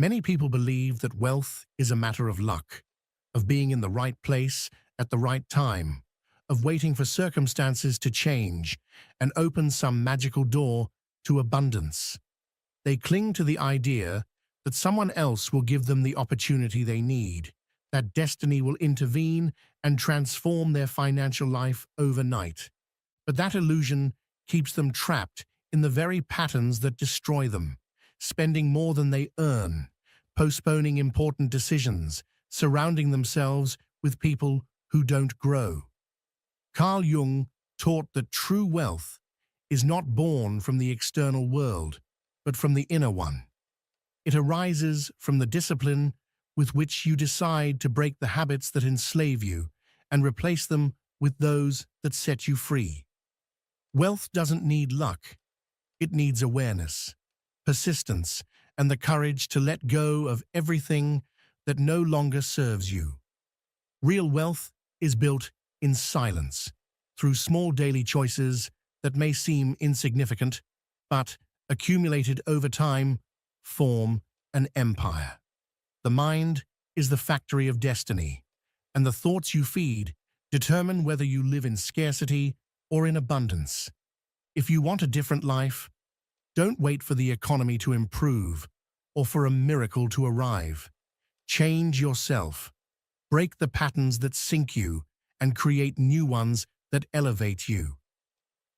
Many people believe that wealth is a matter of luck, of being in the right place at the right time, of waiting for circumstances to change and open some magical door to abundance. They cling to the idea that someone else will give them the opportunity they need, that destiny will intervene and transform their financial life overnight. But that illusion keeps them trapped in the very patterns that destroy them, spending more than they earn, postponing important decisions, surrounding themselves with people who don't grow. Carl Jung taught that true wealth is not born from the external world, but from the inner one. It arises from the discipline with which you decide to break the habits that enslave you and replace them with those that set you free. Wealth doesn't need luck. It needs awareness, persistence, and the courage to let go of everything that no longer serves you. Real wealth is built in silence, through small daily choices that may seem insignificant, but, accumulated over time, form an empire. The mind is the factory of destiny, and the thoughts you feed determine whether you live in scarcity or in abundance. If you want a different life, don't wait for the economy to improve or for a miracle to arrive. Change yourself. Break the patterns that sink you and create new ones that elevate you.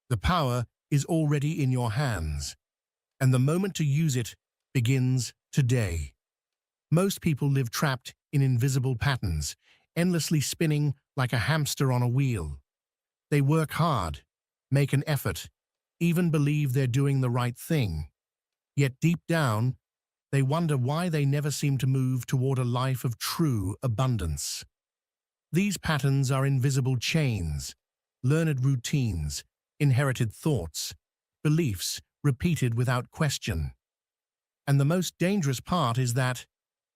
The power is already in your hands, and the moment to use it begins today. Most people live trapped in invisible patterns, endlessly spinning like a hamster on a wheel. They work hard, make an effort, even believe they're doing the right thing. Yet deep down, they wonder why they never seem to move toward a life of true abundance. These patterns are invisible chains, learned routines, inherited thoughts, beliefs repeated without question. And the most dangerous part is that,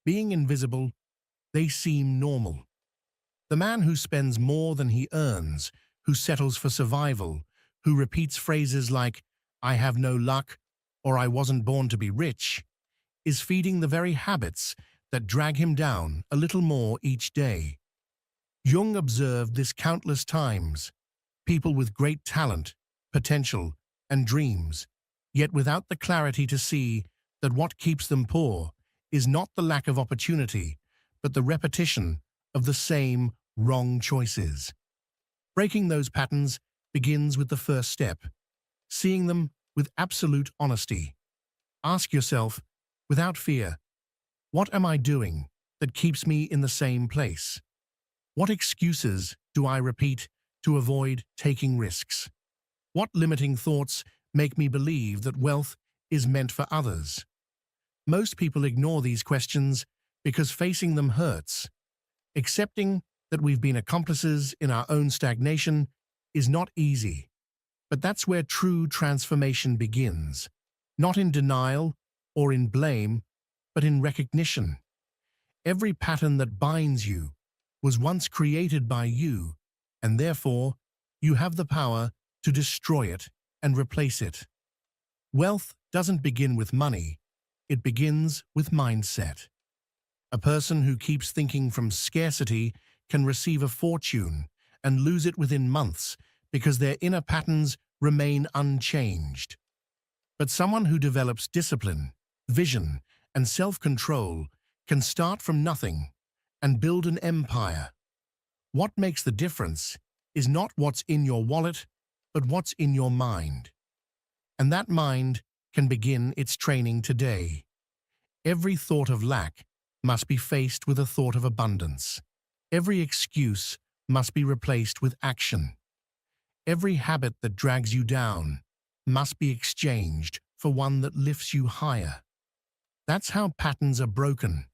being invisible, they seem normal. The man who spends more than he earns, who settles for survival, who repeats phrases like, "I have no luck," or "I wasn't born to be rich," is feeding the very habits that drag him down a little more each day. Jung observed this countless times. People with great talent, potential, and dreams, yet without the clarity to see that what keeps them poor is not the lack of opportunity, but the repetition of the same wrong choices. Breaking those patterns begins with the first step, seeing them with absolute honesty. Ask yourself, without fear, what am I doing that keeps me in the same place? What excuses do I repeat to avoid taking risks? What limiting thoughts make me believe that wealth is meant for others? Most people ignore these questions because facing them hurts. Accepting that we've been accomplices in our own stagnation is not easy. But that's where true transformation begins, not in denial or in blame, but in recognition. Every pattern that binds you was once created by you, and therefore you have the power to destroy it and replace it. Wealth doesn't begin with money, it begins with mindset. A person who keeps thinking from scarcity can receive a fortune and lose it within months because their inner patterns remain unchanged. But someone who develops discipline, vision, and self-control can start from nothing and build an empire. What makes the difference is not what's in your wallet, but what's in your mind. And that mind can begin its training today. Every thought of lack must be faced with a thought of abundance. Every excuse must be replaced with action. Every habit that drags you down must be exchanged for one that lifts you higher. That's how patterns are broken,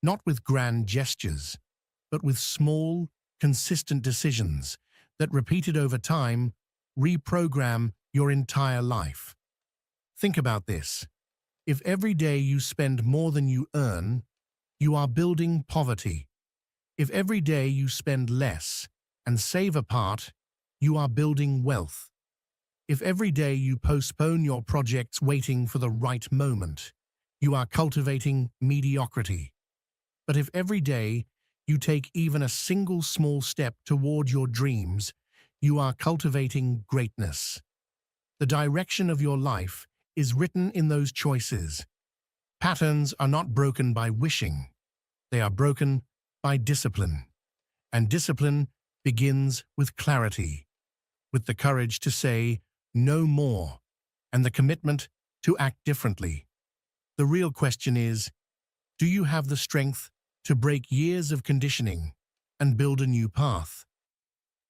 not with grand gestures, but with small, consistent decisions that, repeated over time, reprogram your entire life. Think about this. If every day you spend more than you earn, you are building poverty. If every day you spend less and save a part, you are building wealth. If every day you postpone your projects waiting for the right moment, you are cultivating mediocrity. But if every day you take even a single small step toward your dreams, you are cultivating greatness. The direction of your life is written in those choices. Patterns are not broken by wishing. They are broken by discipline. And discipline begins with clarity, with the courage to say no more, and the commitment to act differently. The real question is, do you have the strength to break years of conditioning and build a new path?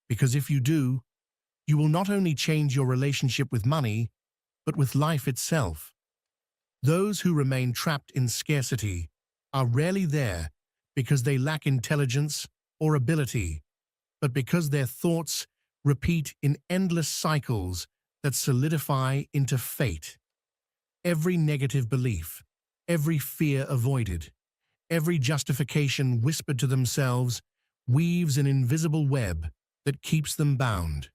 Because if you do, you will not only change your relationship with money, but with life itself. Those who remain trapped in scarcity are rarely there because they lack intelligence or ability, but because their thoughts repeat in endless cycles that solidify into fate. Every negative belief, every fear avoided, every justification whispered to themselves weaves an invisible web that keeps them bound.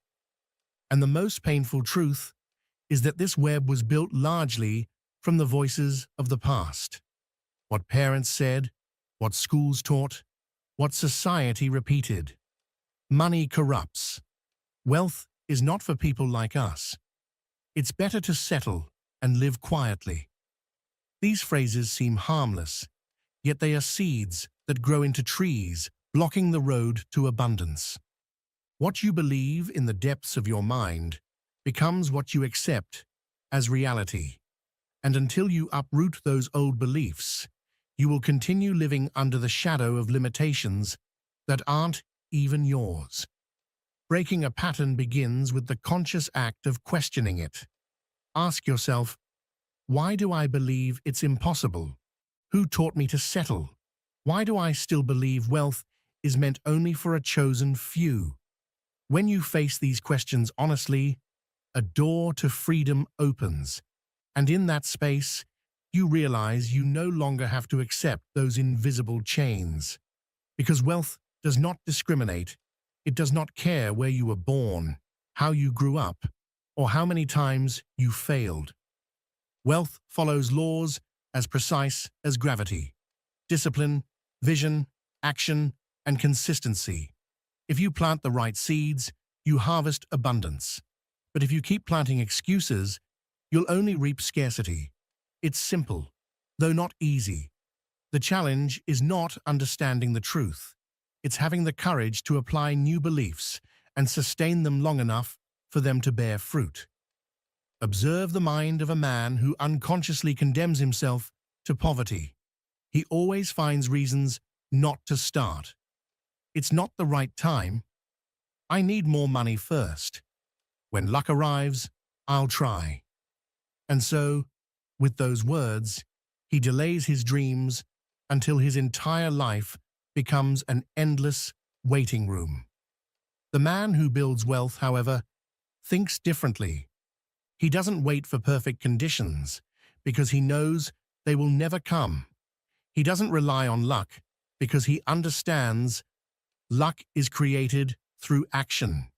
And the most painful truth is that this web was built largely from the voices of the past. What parents said, what schools taught, what society repeated. Money corrupts. Wealth is not for people like us. It's better to settle and live quietly. These phrases seem harmless, yet they are seeds that grow into trees, blocking the road to abundance. What you believe in the depths of your mind becomes what you accept as reality. And until you uproot those old beliefs, you will continue living under the shadow of limitations that aren't even yours. Breaking a pattern begins with the conscious act of questioning it. Ask yourself, why do I believe it's impossible? Who taught me to settle? Why do I still believe wealth is meant only for a chosen few? When you face these questions honestly, a door to freedom opens, and in that space, you realize you no longer have to accept those invisible chains. Because wealth does not discriminate. It does not care where you were born, how you grew up, or how many times you failed. Wealth follows laws as precise as gravity. Discipline, vision, action, and consistency. If you plant the right seeds, you harvest abundance. But if you keep planting excuses, you'll only reap scarcity. It's simple, though not easy. The challenge is not understanding the truth. It's having the courage to apply new beliefs and sustain them long enough for them to bear fruit. Observe the mind of a man who unconsciously condemns himself to poverty. He always finds reasons not to start. It's not the right time. I need more money first. When luck arrives, I'll try. And so, with those words, he delays his dreams until his entire life becomes an endless waiting room. The man who builds wealth, however, thinks differently. He doesn't wait for perfect conditions because he knows they will never come. He doesn't rely on luck because he understands luck is created through action.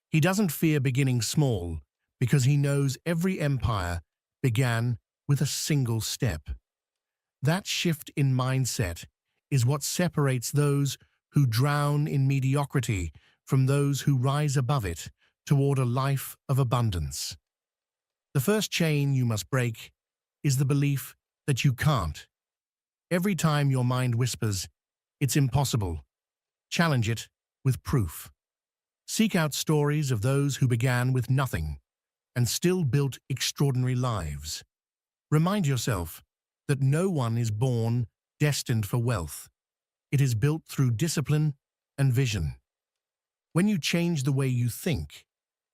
He doesn't fear beginning small because he knows every empire began with a single step. That shift in mindset is what separates those who drown in mediocrity from those who rise above it toward a life of abundance. The first chain you must break is the belief that you can't. Every time your mind whispers, "It's impossible," challenge it with proof. Seek out stories of those who began with nothing and still built extraordinary lives. Remind yourself that no one is born destined for wealth. It is built through discipline and vision. When you change the way you think,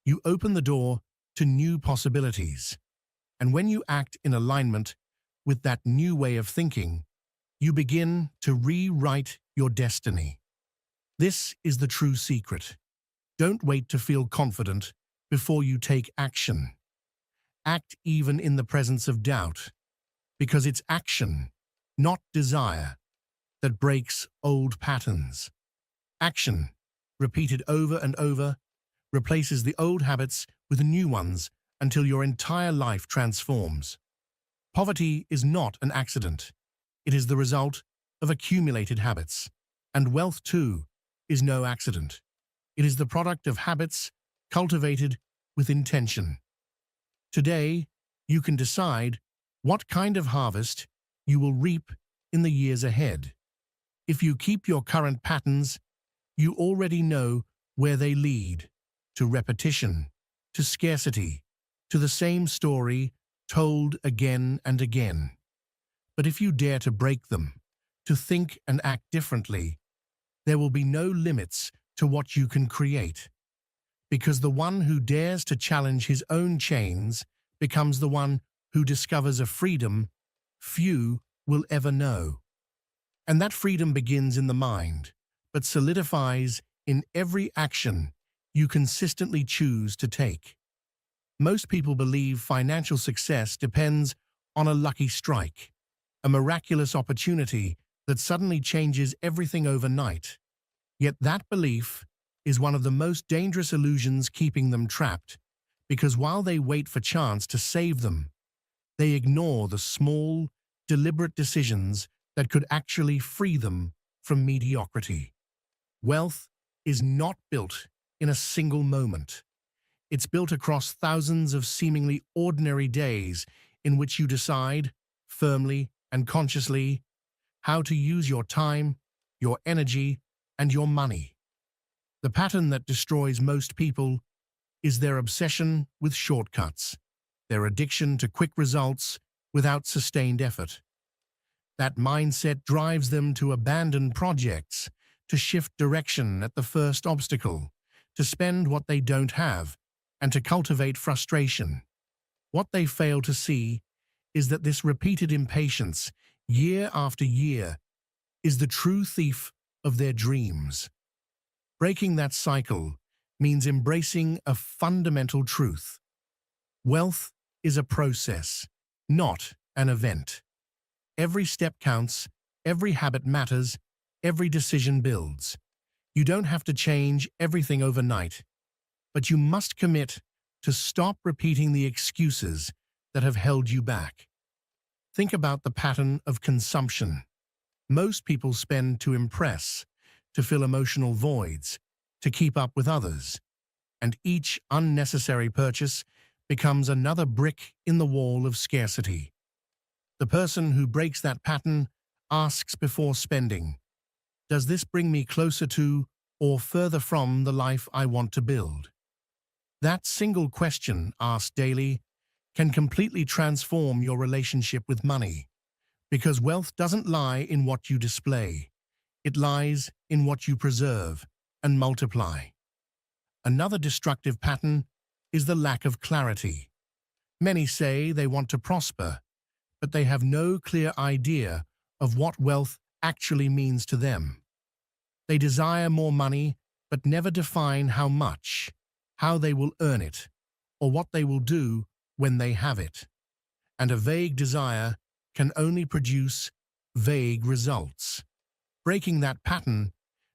you open the door to new possibilities. And when you act in alignment with that new way of thinking, you begin to rewrite your destiny. This is the true secret. Don't wait to feel confident before you take action. Act even in the presence of doubt, because it's action, not desire, that breaks old patterns. Action, repeated over and over, replaces the old habits with new ones until your entire life transforms. Poverty is not an accident. It is the result of accumulated habits. And wealth, too, is no accident. It is the product of habits cultivated with intention. Today, you can decide what kind of harvest you will reap in the years ahead. If you keep your current patterns, you already know where they lead: to repetition, to scarcity, to the same story told again and again. But if you dare to break them, to think and act differently, there will be no limits to what you can create. Because the one who dares to challenge his own chains becomes the one who discovers a freedom few will ever know. And that freedom begins in the mind, but solidifies in every action you consistently choose to take. Most people believe financial success depends on a lucky strike, a miraculous opportunity that suddenly changes everything overnight. Yet that belief is one of the most dangerous illusions keeping them trapped, because while they wait for chance to save them, they ignore the small, deliberate decisions that could actually free them from mediocrity. Wealth is not built in a single moment. It's built across thousands of seemingly ordinary days in which you decide, firmly and consciously, how to use your time, your energy, and your money. The pattern that destroys most people is their obsession with shortcuts, their addiction to quick results without sustained effort. That mindset drives them to abandon projects, to shift direction at the first obstacle, to spend what they don't have, and to cultivate frustration. What they fail to see is that this repeated impatience, year after year, is the true thief of their dreams. Breaking that cycle means embracing a fundamental truth. Wealth is a process, not an event. Every step counts, every habit matters, every decision builds. You don't have to change everything overnight, but you must commit to stop repeating the excuses that have held you back. Think about the pattern of consumption. Most people spend to impress, to fill emotional voids, to keep up with others, and each unnecessary purchase becomes another brick in the wall of scarcity. The person who breaks that pattern asks before spending, "Does this bring me closer to or further from the life I want to build?" That single question, asked daily, can completely transform your relationship with money, because wealth doesn't lie in what you display. It lies in what you preserve and multiply. Another destructive pattern is the lack of clarity. Many say they want to prosper, but they have no clear idea of what wealth actually means to them. They desire more money, but never define how much, how they will earn it, or what they will do when they have it. And a vague desire can only produce vague results. Breaking that pattern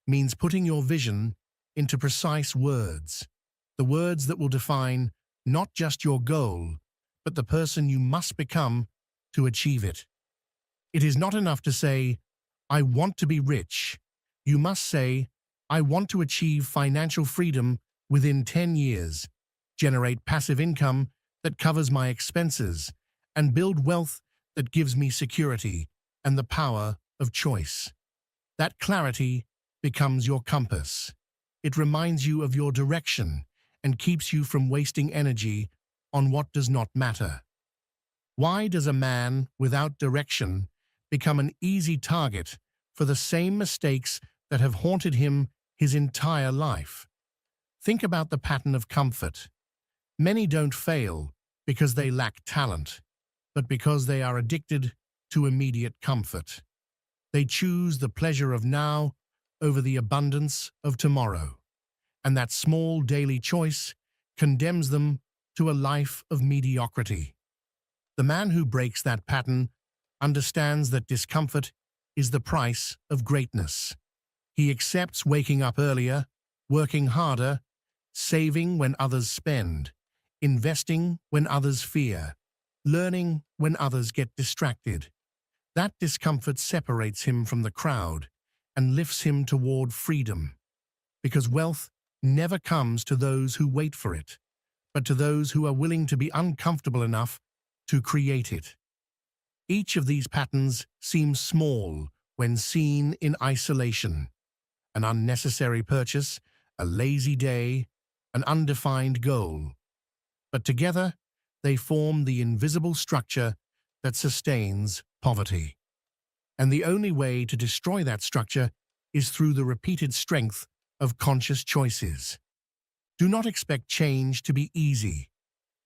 means putting your vision into precise words, the words that will define not just your goal, but the person you must become to achieve it. It is not enough to say, "I want to be rich." You must say, "I want to achieve financial freedom within 10 years, generate passive income that covers my expenses, and build wealth that gives me security and the power of choice." That clarity becomes your compass. It reminds you of your direction and keeps you from wasting energy on what does not matter. Why does a man without direction become an easy target for the same mistakes that have haunted him his entire life? Think about the pattern of comfort. Many don't fail because they lack talent, but because they are addicted to immediate comfort. They choose the pleasure of now over the abundance of tomorrow, and that small daily choice condemns them to a life of mediocrity. The man who breaks that pattern understands that discomfort is the price of greatness. He accepts waking up earlier, working harder, saving when others spend, investing when others fear, learning when others get distracted. That discomfort separates him from the crowd and lifts him toward freedom, because wealth never comes to those who wait for it, but to those who are willing to be uncomfortable enough to create it. Each of these patterns seems small when seen in isolation: an unnecessary purchase, a lazy day, an undefined goal. But together, they form the invisible structure that sustains poverty. And the only way to destroy that structure is through the repeated strength of conscious choices. Do not expect change to be easy.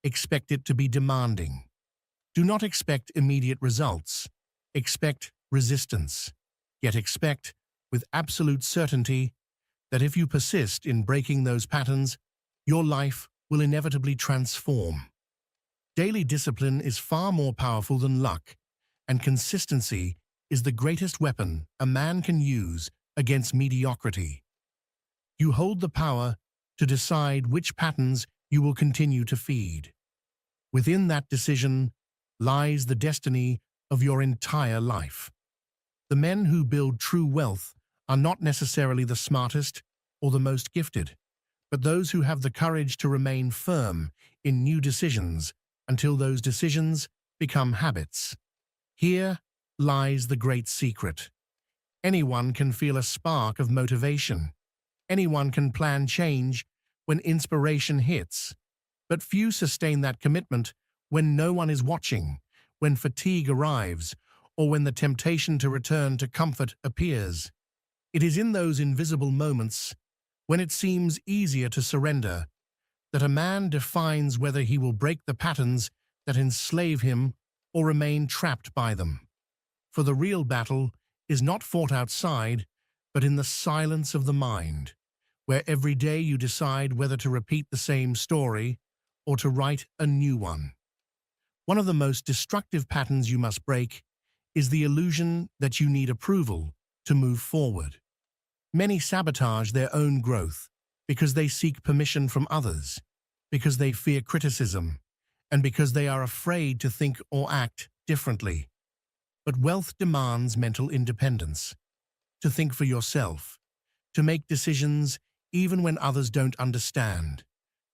Expect it to be demanding. Do not expect immediate results. Expect resistance. Yet expect, with absolute certainty, that if you persist in breaking those patterns, your life will inevitably transform. Daily discipline is far more powerful than luck, and consistency is the greatest weapon a man can use against mediocrity. You hold the power to decide which patterns you will continue to feed. Within that decision lies the destiny of your entire life. The men who build true wealth are not necessarily the smartest or the most gifted, but those who have the courage to remain firm in new decisions until those decisions become habits. Here lies the great secret. Anyone can feel a spark of motivation. Anyone can plan change when inspiration hits. But few sustain that commitment when no one is watching, when fatigue arrives, or when the temptation to return to comfort appears. It is in those invisible moments, when it seems easier to surrender, that a man defines whether he will break the patterns that enslave him or remain trapped by them. For the real battle is not fought outside, but in the silence of the mind, where every day you decide whether to repeat the same story or to write a new one. One of the most destructive patterns you must break is the illusion that you need approval to move forward. Many sabotage their own growth because they seek permission from others, because they fear criticism, and because they are afraid to think or act differently. But wealth demands mental independence, to think for yourself, to make decisions even when others don't understand,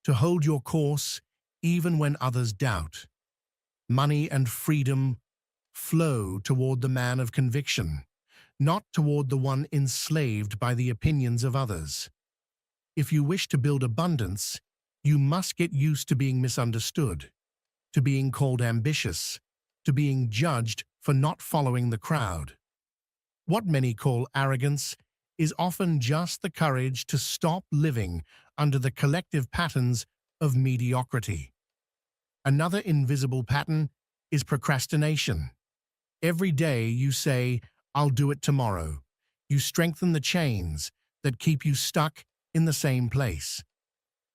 to hold your course even when others doubt. Money and freedom flow toward the man of conviction, not toward the one enslaved by the opinions of others. If you wish to build abundance, you must get used to being misunderstood, to being called ambitious, to being judged for not following the crowd. What many call arrogance is often just the courage to stop living under the collective patterns of mediocrity. Another invisible pattern is procrastination. Every day you say, "I'll do it tomorrow." You strengthen the chains that keep you stuck in the same place.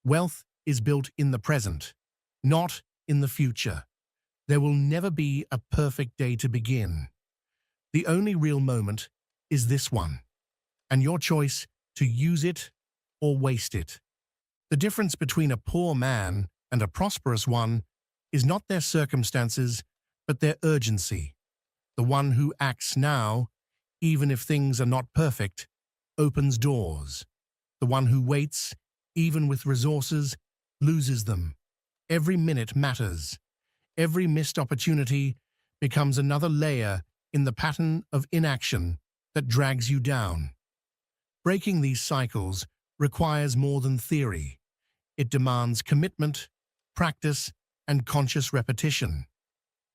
Wealth is built in the present, not in the future. There will never be a perfect day to begin. The only real moment is this one, and your choice to use it or waste it. The difference between a poor man and a prosperous one is not their circumstances, but their urgency. The one who acts now, even if things are not perfect, opens doors. The one who waits, even with resources, loses them. Every minute matters. Every missed opportunity becomes another layer in the pattern of inaction that drags you down. Breaking these cycles requires more than theory. It demands commitment, practice, and conscious repetition.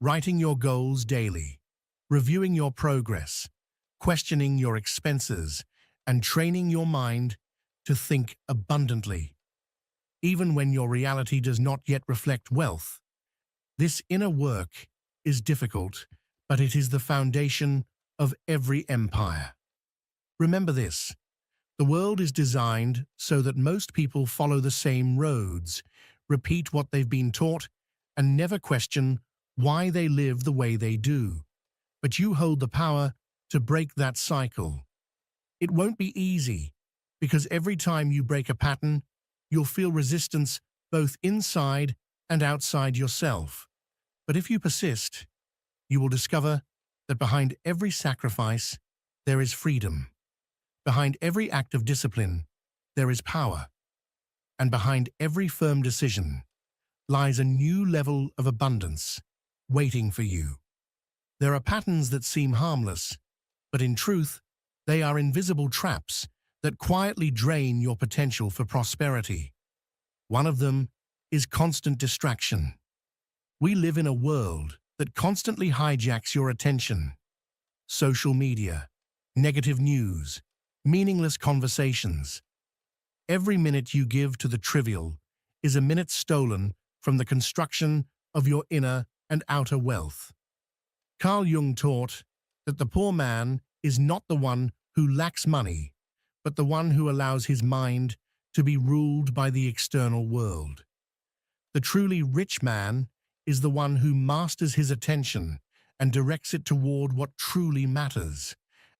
Writing your goals daily, reviewing your progress, questioning your expenses, and training your mind to think abundantly. Even when your reality does not yet reflect wealth, this inner work is difficult, but it is the foundation of every empire. Remember this: the world is designed so that most people follow the same roads, repeat what they've been taught, and never question why they live the way they do. But you hold the power to break that cycle. It won't be easy, because every time you break a pattern, you'll feel resistance both inside and outside yourself. But if you persist, you will discover that behind every sacrifice, there is freedom. Behind every act of discipline, there is power. And behind every firm decision lies a new level of abundance waiting for you. There are patterns that seem harmless, but in truth, they are invisible traps that quietly drain your potential for prosperity. One of them is constant distraction. We live in a world that constantly hijacks your attention. Social media, negative news, meaningless conversations. Every minute you give to the trivial is a minute stolen from the construction of your inner and outer wealth. Carl Jung taught that the poor man is not the one who lacks money, but the one who allows his mind to be ruled by the external world. The truly rich man is the one who masters his attention and directs it toward what truly matters.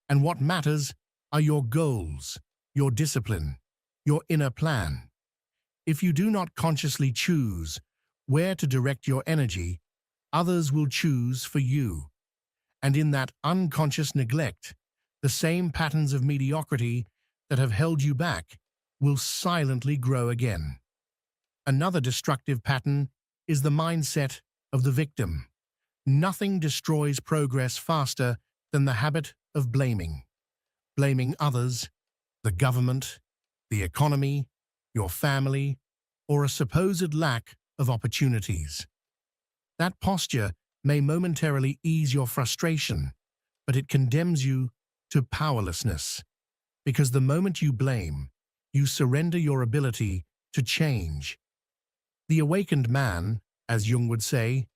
And what matters are your goals, your discipline, your inner plan. If you do not consciously choose where to direct your energy, others will choose for you. And in that unconscious neglect, the same patterns of mediocrity that have held you back will silently grow again. Another destructive pattern is the mindset of the victim. Nothing destroys progress faster than the habit of blaming. Blaming others, the government, the economy, your family, or a supposed lack of opportunities. That posture may momentarily ease your frustration, but it condemns you to powerlessness. Because the moment you blame, you surrender your ability to change. The awakened man, as Jung would say,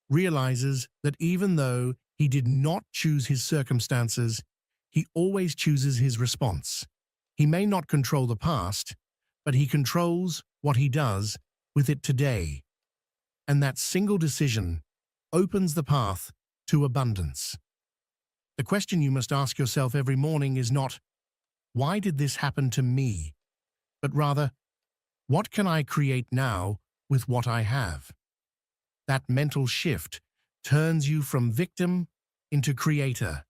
realizes that even though he did not choose his circumstances, he always chooses his response. He may not control the past, but he controls what he does with it today. And that single decision opens the path to abundance. The question you must ask yourself every morning is not, "Why did this happen to me?" but rather, "What can I create now with what I have?" That mental shift turns you from victim into creator.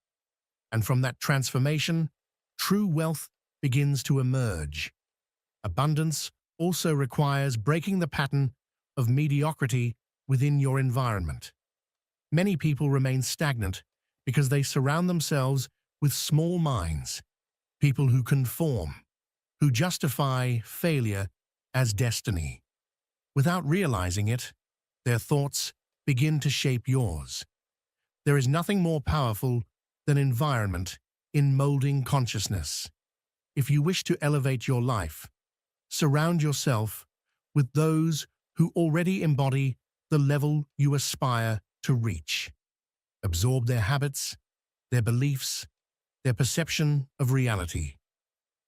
And from that transformation, true wealth begins to emerge. Abundance also requires breaking the pattern of mediocrity within your environment. Many people remain stagnant because they surround themselves with small minds, people who conform, who justify failure as destiny. Without realizing it, their thoughts begin to shape yours. There is nothing more powerful than environment in molding consciousness. If you wish to elevate your life, surround yourself with those who already embody the level you aspire to reach. Absorb their habits, their beliefs, their perception of reality.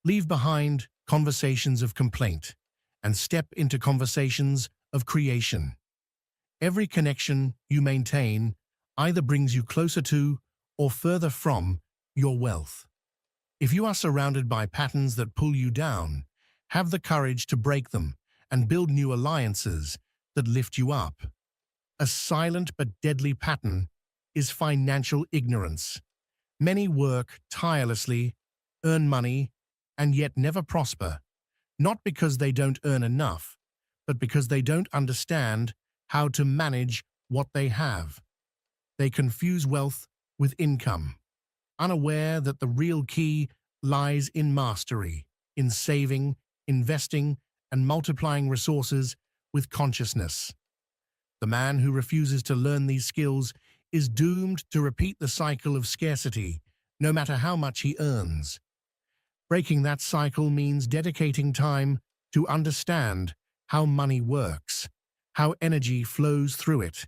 Leave behind conversations of complaint and step into conversations of creation. Every connection you maintain either brings you closer to or further from your wealth. If you are surrounded by patterns that pull you down, have the courage to break them and build new alliances that lift you up. A silent but deadly pattern is financial ignorance. Many work tirelessly, earn money, and yet never prosper, not because they don't earn enough, but because they don't understand how to manage what they have. They confuse wealth with income, unaware that the real key lies in mastery, in saving, investing, and multiplying resources with consciousness. The man who refuses to learn these skills is doomed to repeat the cycle of scarcity, no matter how much he earns. Breaking that cycle means dedicating time to understand how money works, how energy flows through it,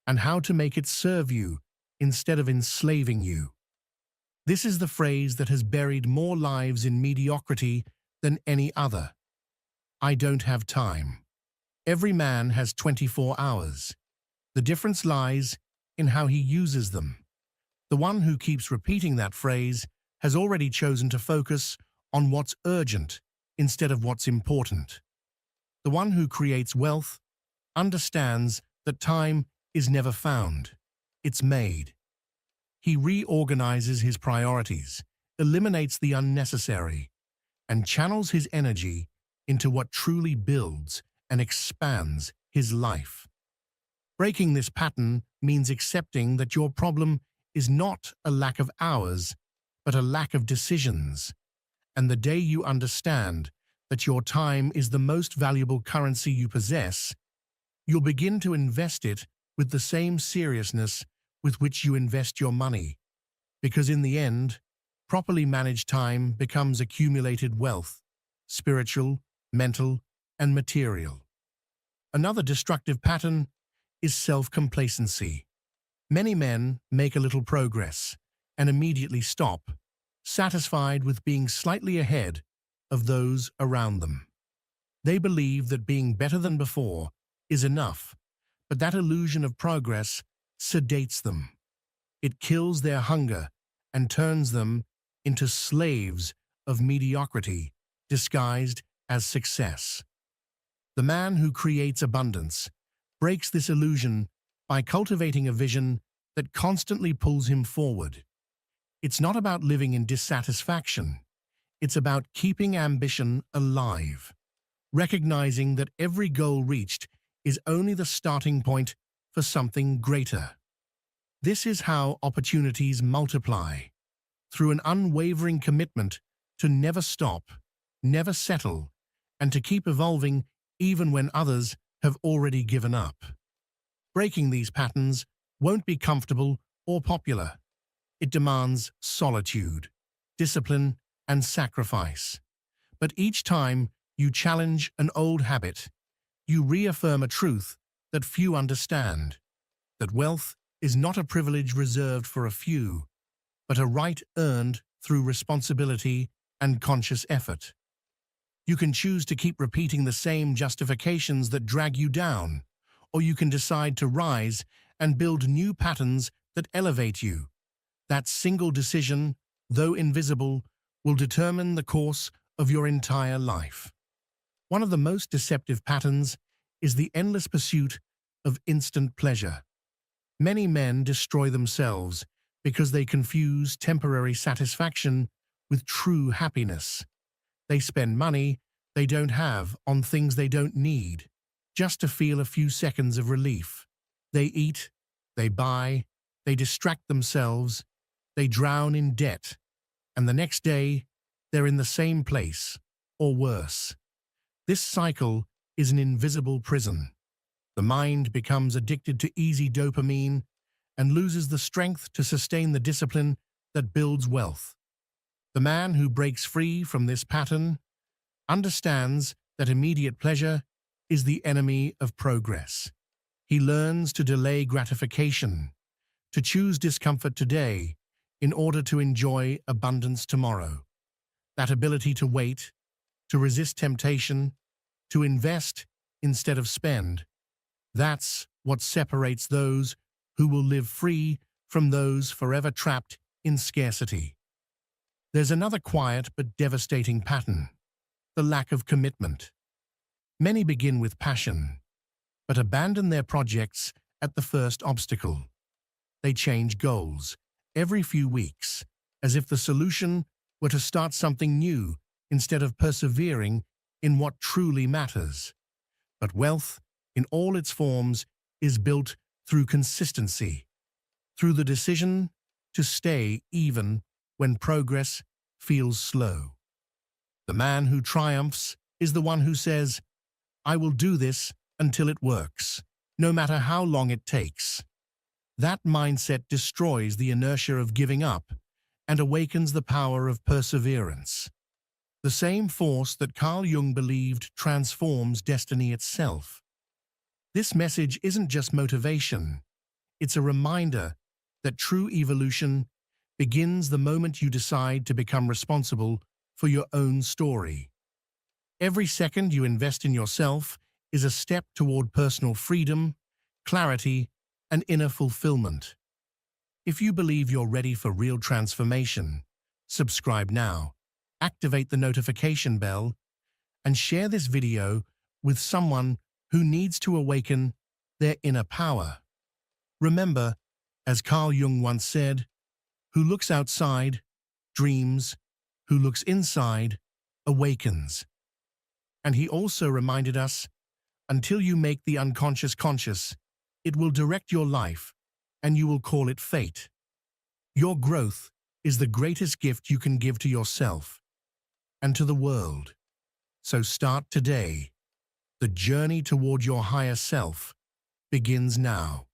and how to make it serve you instead of enslaving you. This is the phrase that has buried more lives in mediocrity than any other. I don't have time. Every man has 24 hours. The difference lies in how he uses them. The one who keeps repeating that phrase has already chosen to focus on what's urgent instead of what's important. The one who creates wealth understands that time is never found, it's made. He reorganizes his priorities, eliminates the unnecessary, and channels his energy into what truly builds and expands his life. Breaking this pattern means accepting that your problem is not a lack of hours, but a lack of decisions. And the day you understand that your time is the most valuable currency you possess, you'll begin to invest it with the same seriousness with which you invest your money. Because in the end, properly managed time becomes accumulated wealth, spiritual, mental, and material. Another destructive pattern is self-complacency. Many men make a little progress and immediately stop, satisfied with being slightly ahead of those around them. They believe that being better than before is enough, but that illusion of progress sedates them. It kills their hunger and turns them into slaves of mediocrity disguised as success. The man who creates abundance breaks this illusion by cultivating a vision that constantly pulls him forward. It's not about living in dissatisfaction. It's about keeping ambition alive, recognizing that every goal reached is only the starting point for something greater. This is how opportunities multiply, through an unwavering commitment to never stop, never settle, and to keep evolving even when others have already given up. Breaking these patterns won't be comfortable or popular. It demands solitude, discipline, and sacrifice. But each time you challenge an old habit, you reaffirm a truth that few understand, that wealth is not a privilege reserved for a few, but a right earned through responsibility and conscious effort. You can choose to keep repeating the same justifications that drag you down, or you can decide to rise and build new patterns that elevate you. That single decision, though invisible, will determine the course of your entire life. One of the most deceptive patterns is the endless pursuit of instant pleasure. Many men destroy themselves because they confuse temporary satisfaction with true happiness. They spend money they don't have on things they don't need, just to feel a few seconds of relief. They eat, they buy, they distract themselves, they drown in debt, and the next day, they're in the same place, or worse. This cycle is an invisible prison. The mind becomes addicted to easy dopamine and loses the strength to sustain the discipline that builds wealth. The man who breaks free from this pattern understands that immediate pleasure is the enemy of progress. He learns to delay gratification, to choose discomfort today in order to enjoy abundance tomorrow. That ability to wait, to resist temptation, to invest instead of spend, that's what separates those who will live free from those forever trapped in scarcity. There's another quiet but devastating pattern: the lack of commitment. Many begin with passion, but abandon their projects at the first obstacle. They change goals every few weeks, as if the solution were to start something new instead of persevering in what truly matters. But wealth, in all its forms, is built through consistency, through the decision to stay even when progress feels slow. The man who triumphs is the one who says, "I will do this until it works, no matter how long it takes." That mindset destroys the inertia of giving up and awakens the power of perseverance. The same force that Carl Jung believed transforms destiny itself. This message isn't just motivation, it's a reminder that true evolution begins the moment you decide to become responsible for your own story. Every second you invest in yourself is a step toward personal freedom, clarity, and inner fulfillment. If you believe you're ready for real transformation, subscribe now, activate the notification bell, and share this video with someone who needs to awaken their inner power. Remember, as Carl Jung once said, who looks outside, dreams, who looks inside, awakens. And he also reminded us, until you make the unconscious conscious, it will direct your life, and you will call it fate. Your growth is the greatest gift you can give to yourself and to the world. So start today. The journey toward your higher self begins now.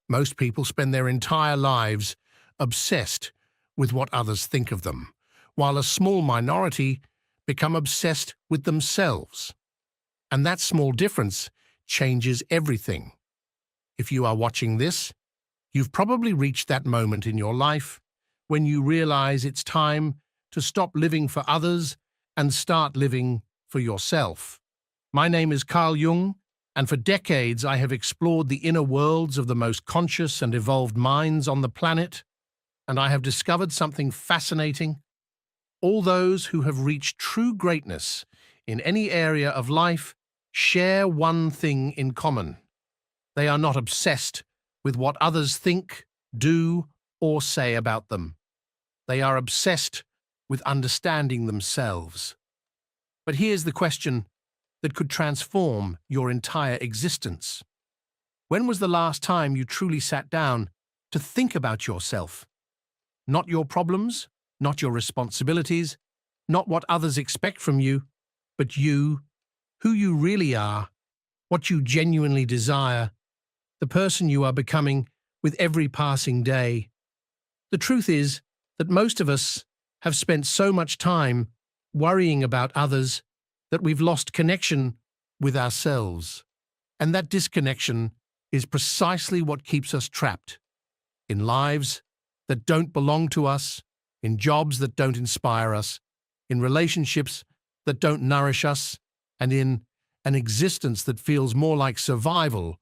Most people spend their entire lives obsessed with what others think of them, while a small minority become obsessed with themselves. And that small difference changes everything. If you are watching this, you've probably reached that moment in your life when you realize it's time to stop living for others and start living for yourself. My name is Carl Jung, and for decades I have explored the inner worlds of the most conscious and evolved minds on the planet, and I have discovered something fascinating. All those who have reached true greatness in any area of life share one thing in common. They are not obsessed with what others think, do, or say about them. They are obsessed with understanding themselves. But here's the question that could transform your entire existence. When was the last time you truly sat down to think about yourself? Not your problems, not your responsibilities, not what others expect from you, but you, who you really are, what you genuinely desire, the person you are becoming with every passing day. The truth is that most of us have spent so much time worrying about others that we've lost connection with ourselves. And that disconnection is precisely what keeps us trapped in lives that don't belong to us, in jobs that don't inspire us, in relationships that don't nourish us, and in an existence that feels more like survival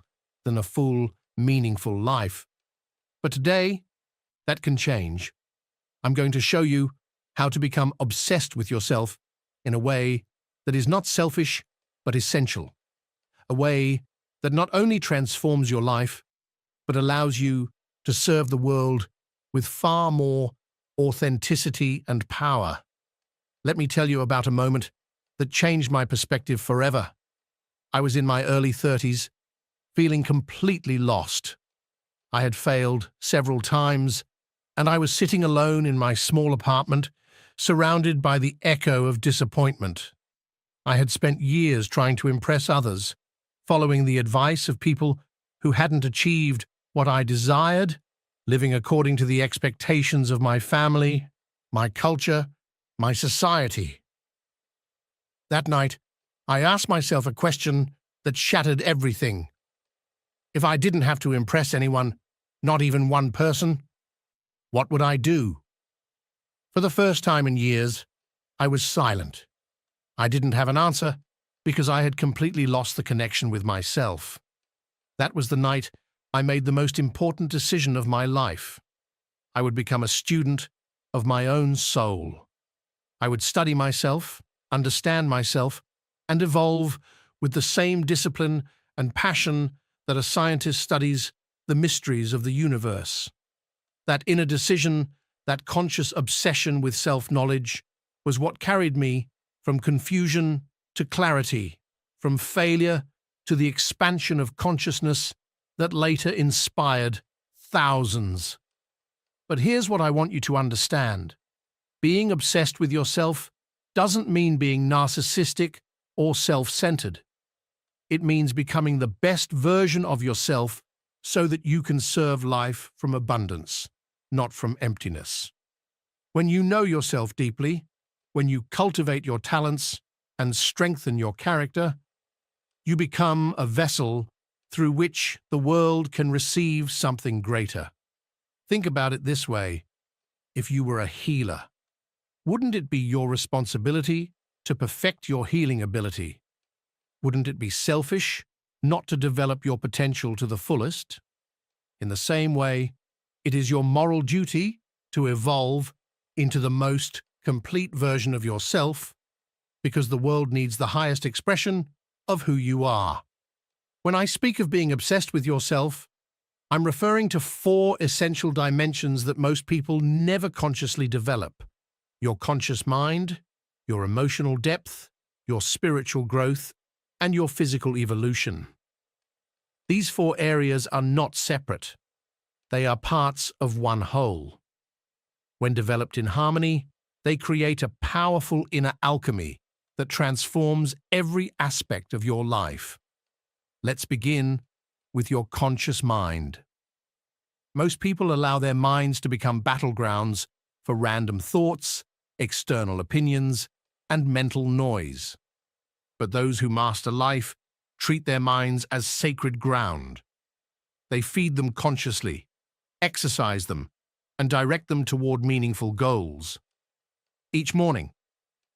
than a full, meaningful life. But today, that can change. I'm going to show you how to become obsessed with yourself in a way that is not selfish, but essential. A way that not only transforms your life, but allows you to serve the world with far more authenticity and power. Let me tell you about a moment that changed my perspective forever. I was in my early 30s, feeling completely lost. I had failed several times, and I was sitting alone in my small apartment, surrounded by the echo of disappointment. I had spent years trying to impress others, following the advice of people who hadn't achieved what I desired, living according to the expectations of my family, my culture, my society. That night, I asked myself a question that shattered everything. If I didn't have to impress anyone, not even one person, what would I do? For the first time in years, I was silent. I didn't have an answer because I had completely lost the connection with myself. That was the night I made the most important decision of my life. I would become a student of my own soul. I would study myself, understand myself, and evolve with the same discipline and passion that a scientist studies the mysteries of the universe. That inner decision, that conscious obsession with self-knowledge, was what carried me from confusion to clarity, from failure to the expansion of consciousness that later inspired thousands. But here's what I want you to understand. Being obsessed with yourself doesn't mean being narcissistic or self-centered. It means becoming the best version of yourself so that you can serve life from abundance, not from emptiness. When you know yourself deeply, when you cultivate your talents and strengthen your character, you become a vessel through which the world can receive something greater. Think about it this way. If you were a healer, wouldn't it be your responsibility to perfect your healing ability? Wouldn't it be selfish not to develop your potential to the fullest? In the same way, it is your moral duty to evolve into the most complete version of yourself, because the world needs the highest expression of who you are. When I speak of being obsessed with yourself, I'm referring to 4 essential dimensions that most people never consciously develop: your conscious mind, your emotional depth, your spiritual growth, and your physical evolution. These 4 areas are not separate. They are parts of one whole. When developed in harmony, they create a powerful inner alchemy that transforms every aspect of your life. Let's begin with your conscious mind. Most people allow their minds to become battlegrounds for random thoughts, external opinions, and mental noise. But those who master life treat their minds as sacred ground. They feed them consciously, exercise them, and direct them toward meaningful goals. Each morning,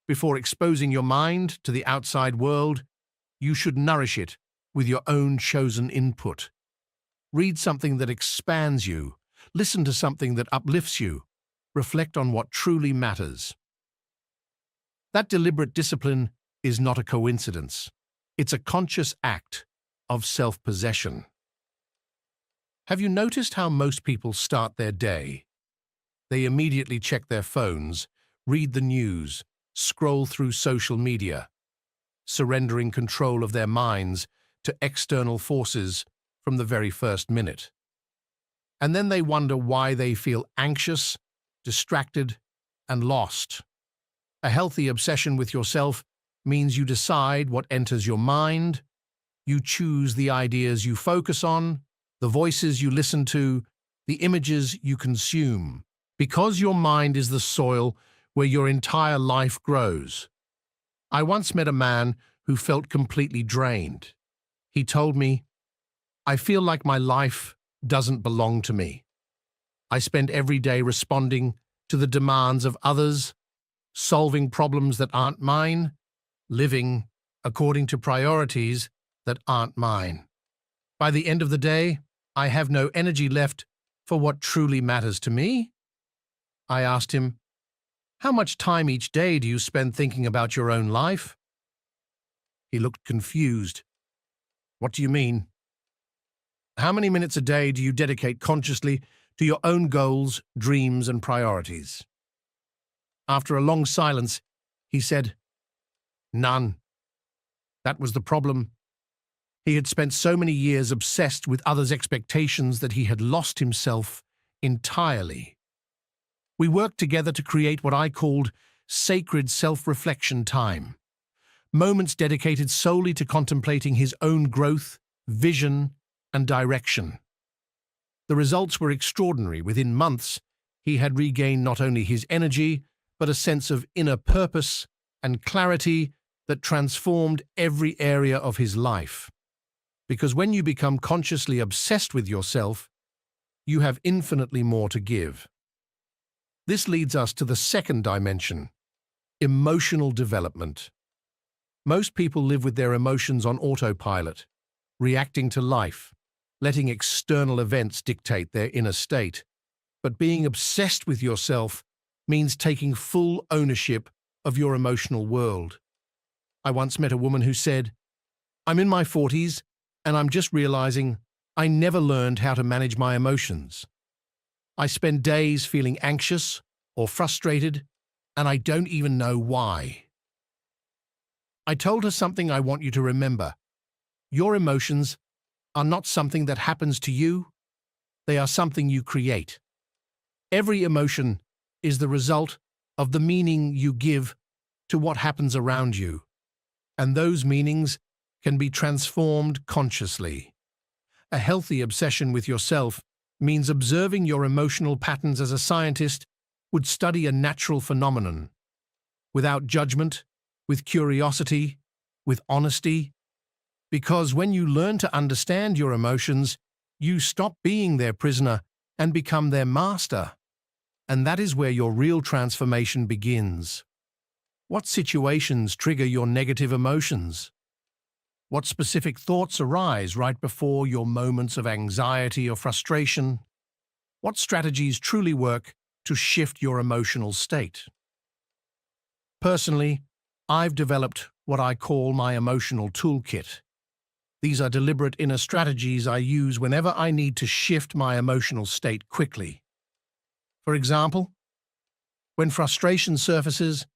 before exposing your mind to the outside world, you should nourish it with your own chosen input. Read something that expands you, listen to something that uplifts you, reflect on what truly matters. That deliberate discipline is not a coincidence. It's a conscious act of self-possession. Have you noticed how most people start their day? They immediately check their phones, read the news, scroll through social media, surrendering control of their minds to external forces from the very first minute. And then they wonder why they feel anxious, distracted, and lost. A healthy obsession with yourself means you decide what enters your mind, you choose the ideas you focus on, the voices you listen to, the images you consume, because your mind is the soil where your entire life grows. I once met a man who felt completely drained. He told me, "I feel like my life doesn't belong to me. I spend every day responding to the demands of others, solving problems that aren't mine, living according to priorities that aren't mine. By the end of the day, I have no energy left for what truly matters to me." I asked him, "How much time each day do you spend thinking about your own life?" He looked confused. "What do you mean?" "How many minutes a day do you dedicate consciously to your own goals, dreams, and priorities?" After a long silence, he said, "None." That was the problem. He had spent so many years obsessed with others' expectations that he had lost himself entirely. We worked together to create what I called sacred self-reflection time, moments dedicated solely to contemplating his own growth, vision, and direction. The results were extraordinary. Within months, he had regained not only his energy, but a sense of inner purpose and clarity that transformed every area of his life. Because when you become consciously obsessed with yourself, you have infinitely more to give. This leads us to the second dimension, emotional development. Most people live with their emotions on autopilot, reacting to life, letting external events dictate their inner state. But being obsessed with yourself means taking full ownership of your emotional world. I once met a woman who said, "I'm in my 40s and I'm just realizing I never learned how to manage my emotions. I spend days feeling anxious or frustrated, and I don't even know why." I told her something I want you to remember. Your emotions are not something that happens to you. They are something you create. Every emotion is the result of the meaning you give to what happens around you, and those meanings can be transformed consciously. A healthy obsession with yourself means observing your emotional patterns as a scientist would study a natural phenomenon, without judgment, with curiosity, with honesty. Because when you learn to understand your emotions, you stop being their prisoner and become their master. And that is where your real transformation begins. What situations trigger your negative emotions? What specific thoughts arise right before your moments of anxiety or frustration? What strategies truly work to shift your emotional state? Personally, I've developed what I call my emotional toolkit. These are deliberate inner strategies I use whenever I need to shift my emotional state quickly. For example, when frustration surfaces,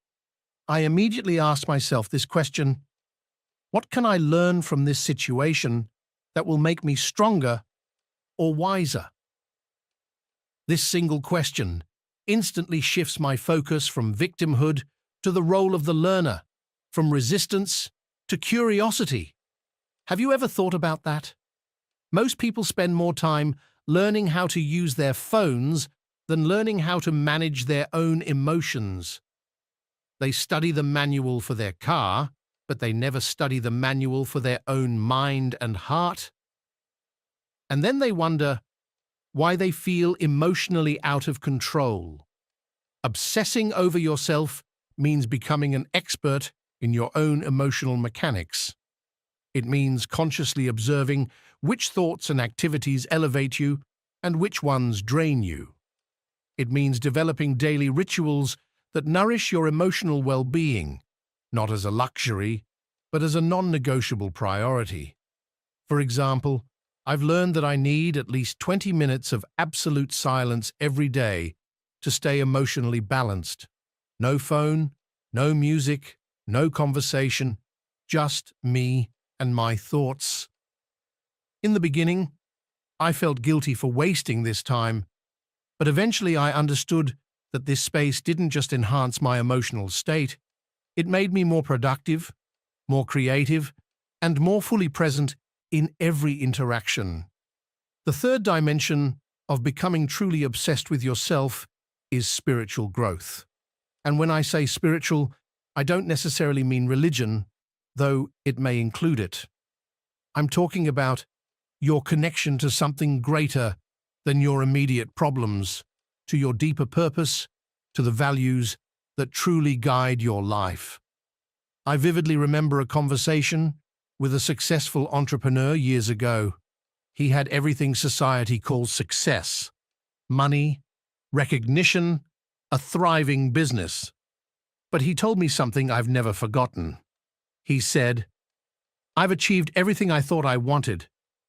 I immediately ask myself this question: what can I learn from this situation that will make me stronger or wiser? This single question instantly shifts my focus from victimhood to the role of the learner, from resistance to curiosity. Have you ever thought about that? Most people spend more time learning how to use their phones than learning how to manage their own emotions. They study the manual for their car, but they never study the manual for their own mind and heart. And then they wonder why they feel emotionally out of control. Obsessing over yourself means becoming an expert in your own emotional mechanics. It means consciously observing which thoughts and activities elevate you and which ones drain you. It means developing daily rituals that nourish your emotional well-being, not as a luxury, but as a non-negotiable priority. For example, I've learned that I need at least 20 minutes of absolute silence every day to stay emotionally balanced. No phone, no music, no conversation, just me and my thoughts. In the beginning, I felt guilty for wasting this time, but eventually I understood that this space didn't just enhance my emotional state, it made me more productive, more creative, and more fully present in every interaction. The third dimension of becoming truly obsessed with yourself is spiritual growth. And when I say spiritual, I don't necessarily mean religion, though it may include it. I'm talking about your connection to something greater than your immediate problems, to your deeper purpose, to the values that truly guide your life. I vividly remember a conversation with a successful entrepreneur years ago. He had everything society calls success: money, recognition, a thriving business. But he told me something I've never forgotten. He said, "I've achieved everything I thought I wanted,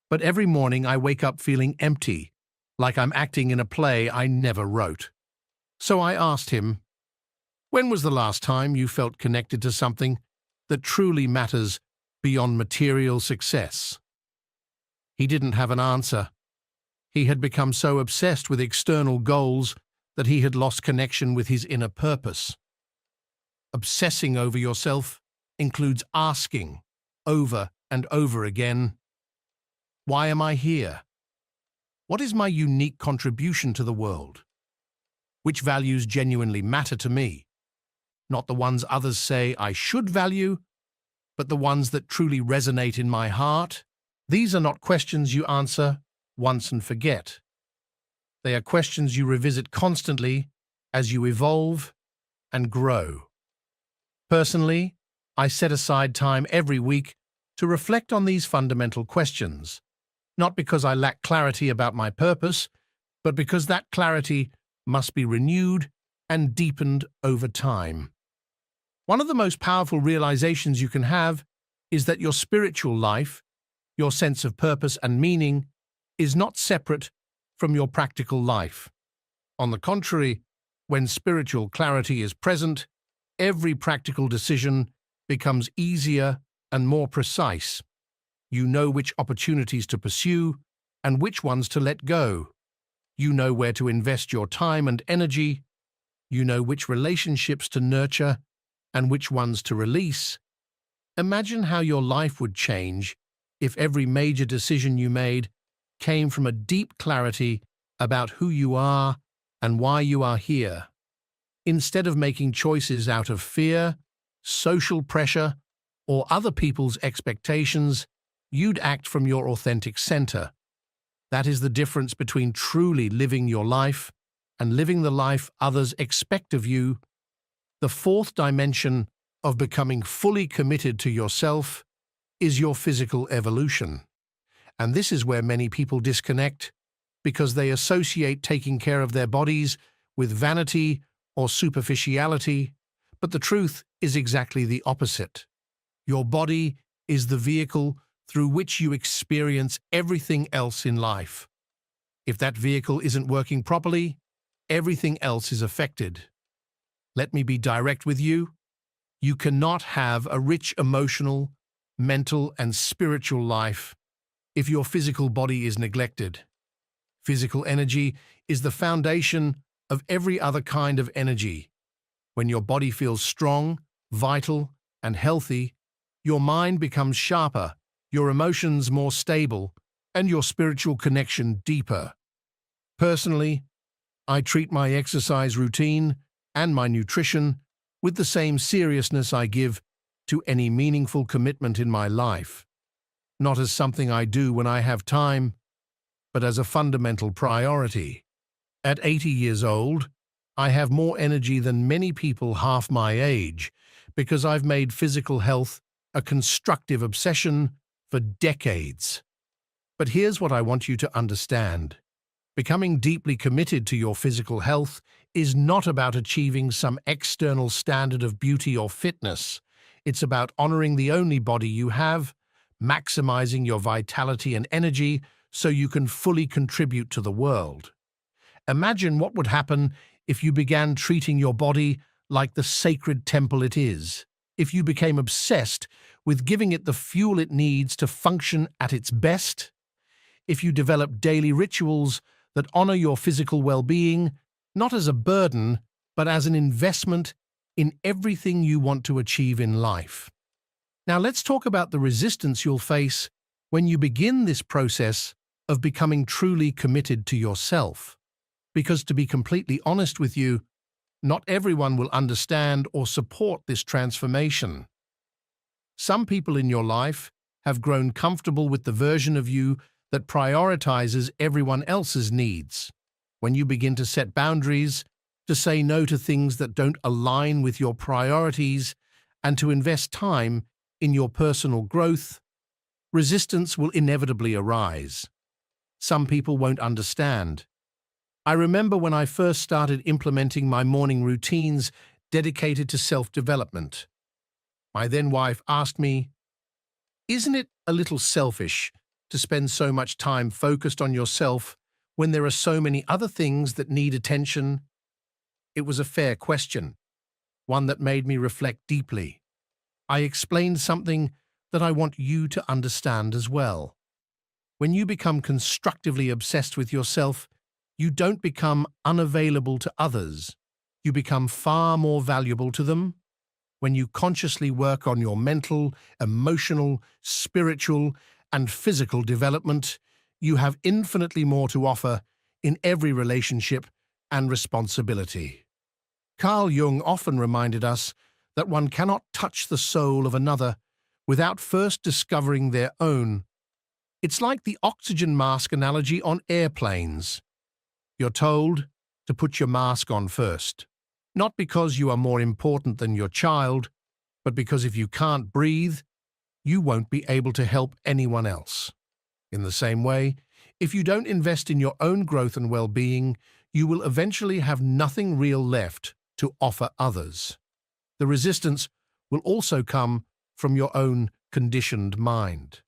but every morning I wake up feeling empty, like I'm acting in a play I never wrote." So I asked him, "When was the last time you felt connected to something that truly matters beyond material success?" He didn't have an answer. He had become so obsessed with external goals that he had lost connection with his inner purpose. Obsessing over yourself includes asking, over and over again, why am I here? What is my unique contribution to the world? Which values genuinely matter to me? Not the ones others say I should value, but the ones that truly resonate in my heart. These are not questions you answer once and forget. They are questions you revisit constantly as you evolve and grow. Personally, I set aside time every week to reflect on these fundamental questions, not because I lack clarity about my purpose, but because that clarity must be renewed and deepened over time. One of the most powerful realizations you can have is that your spiritual life, your sense of purpose and meaning, is not separate from your practical life. On the contrary, when spiritual clarity is present, every practical decision becomes easier and more precise. You know which opportunities to pursue and which ones to let go. You know where to invest your time and energy. You know which relationships to nurture and which ones to release. Imagine how your life would change if every major decision you made came from a deep clarity about who you are and why you are here. Instead of making choices out of fear, social pressure, or other people's expectations, you'd act from your authentic center. That is the difference between truly living your life and living the life others expect of you. The fourth dimension of becoming fully committed to yourself is your physical evolution. And this is where many people disconnect because they associate taking care of their bodies with vanity or superficiality, but the truth is exactly the opposite. Your body is the vehicle through which you experience everything else in life. If that vehicle isn't working properly, everything else is affected. Let me be direct with you. You cannot have a rich emotional, mental, and spiritual life if your physical body is neglected. Physical energy is the foundation of every other kind of energy. When your body feels strong, vital, and healthy, your mind becomes sharper, your emotions more stable, and your spiritual connection deeper. Personally, I treat my exercise routine and my nutrition with the same seriousness I give to any meaningful commitment in my life, not as something I do when I have time, but as a fundamental priority. At 80 years old, I have more energy than many people half my age because I've made physical health a constructive obsession for decades. But here's what I want you to understand. Becoming deeply committed to your physical health is not about achieving some external standard of beauty or fitness. It's about honoring the only body you have, maximizing your vitality and energy so you can fully contribute to the world. Imagine what would happen if you began treating your body like the sacred temple it is, if you became obsessed with giving it the fuel it needs to function at its best, if you developed daily rituals that honor your physical well-being, not as a burden, but as an investment in everything you want to achieve in life. Now let's talk about the resistance you'll face when you begin this process of becoming truly committed to yourself. Because to be completely honest with you, not everyone will understand or support this transformation. Some people in your life have grown comfortable with the version of you that prioritizes everyone else's needs. When you begin to set boundaries, to say no to things that don't align with your priorities, and to invest time in your personal growth, resistance will inevitably arise. Some people won't understand. I remember when I first started implementing my morning routines dedicated to self-development. My then-wife asked me, "Isn't it a little selfish to spend so much time focused on yourself when there are so many other things that need attention?" It was a fair question, one that made me reflect deeply. I explained something that I want you to understand as well. When you become constructively obsessed with yourself, you don't become unavailable to others. You become far more valuable to them. When you consciously work on your mental, emotional, spiritual, and physical development, you have infinitely more to offer in every relationship and responsibility. Carl Jung often reminded us that one cannot touch the soul of another without first discovering their own. It's like the oxygen mask analogy on airplanes. You're told to put your mask on first, not because you are more important than your child, but because if you can't breathe, you won't be able to help anyone else. In the same way, if you don't invest in your own growth and well-being, you will eventually have nothing real left to offer others. The resistance will also come from your own conditioned mind.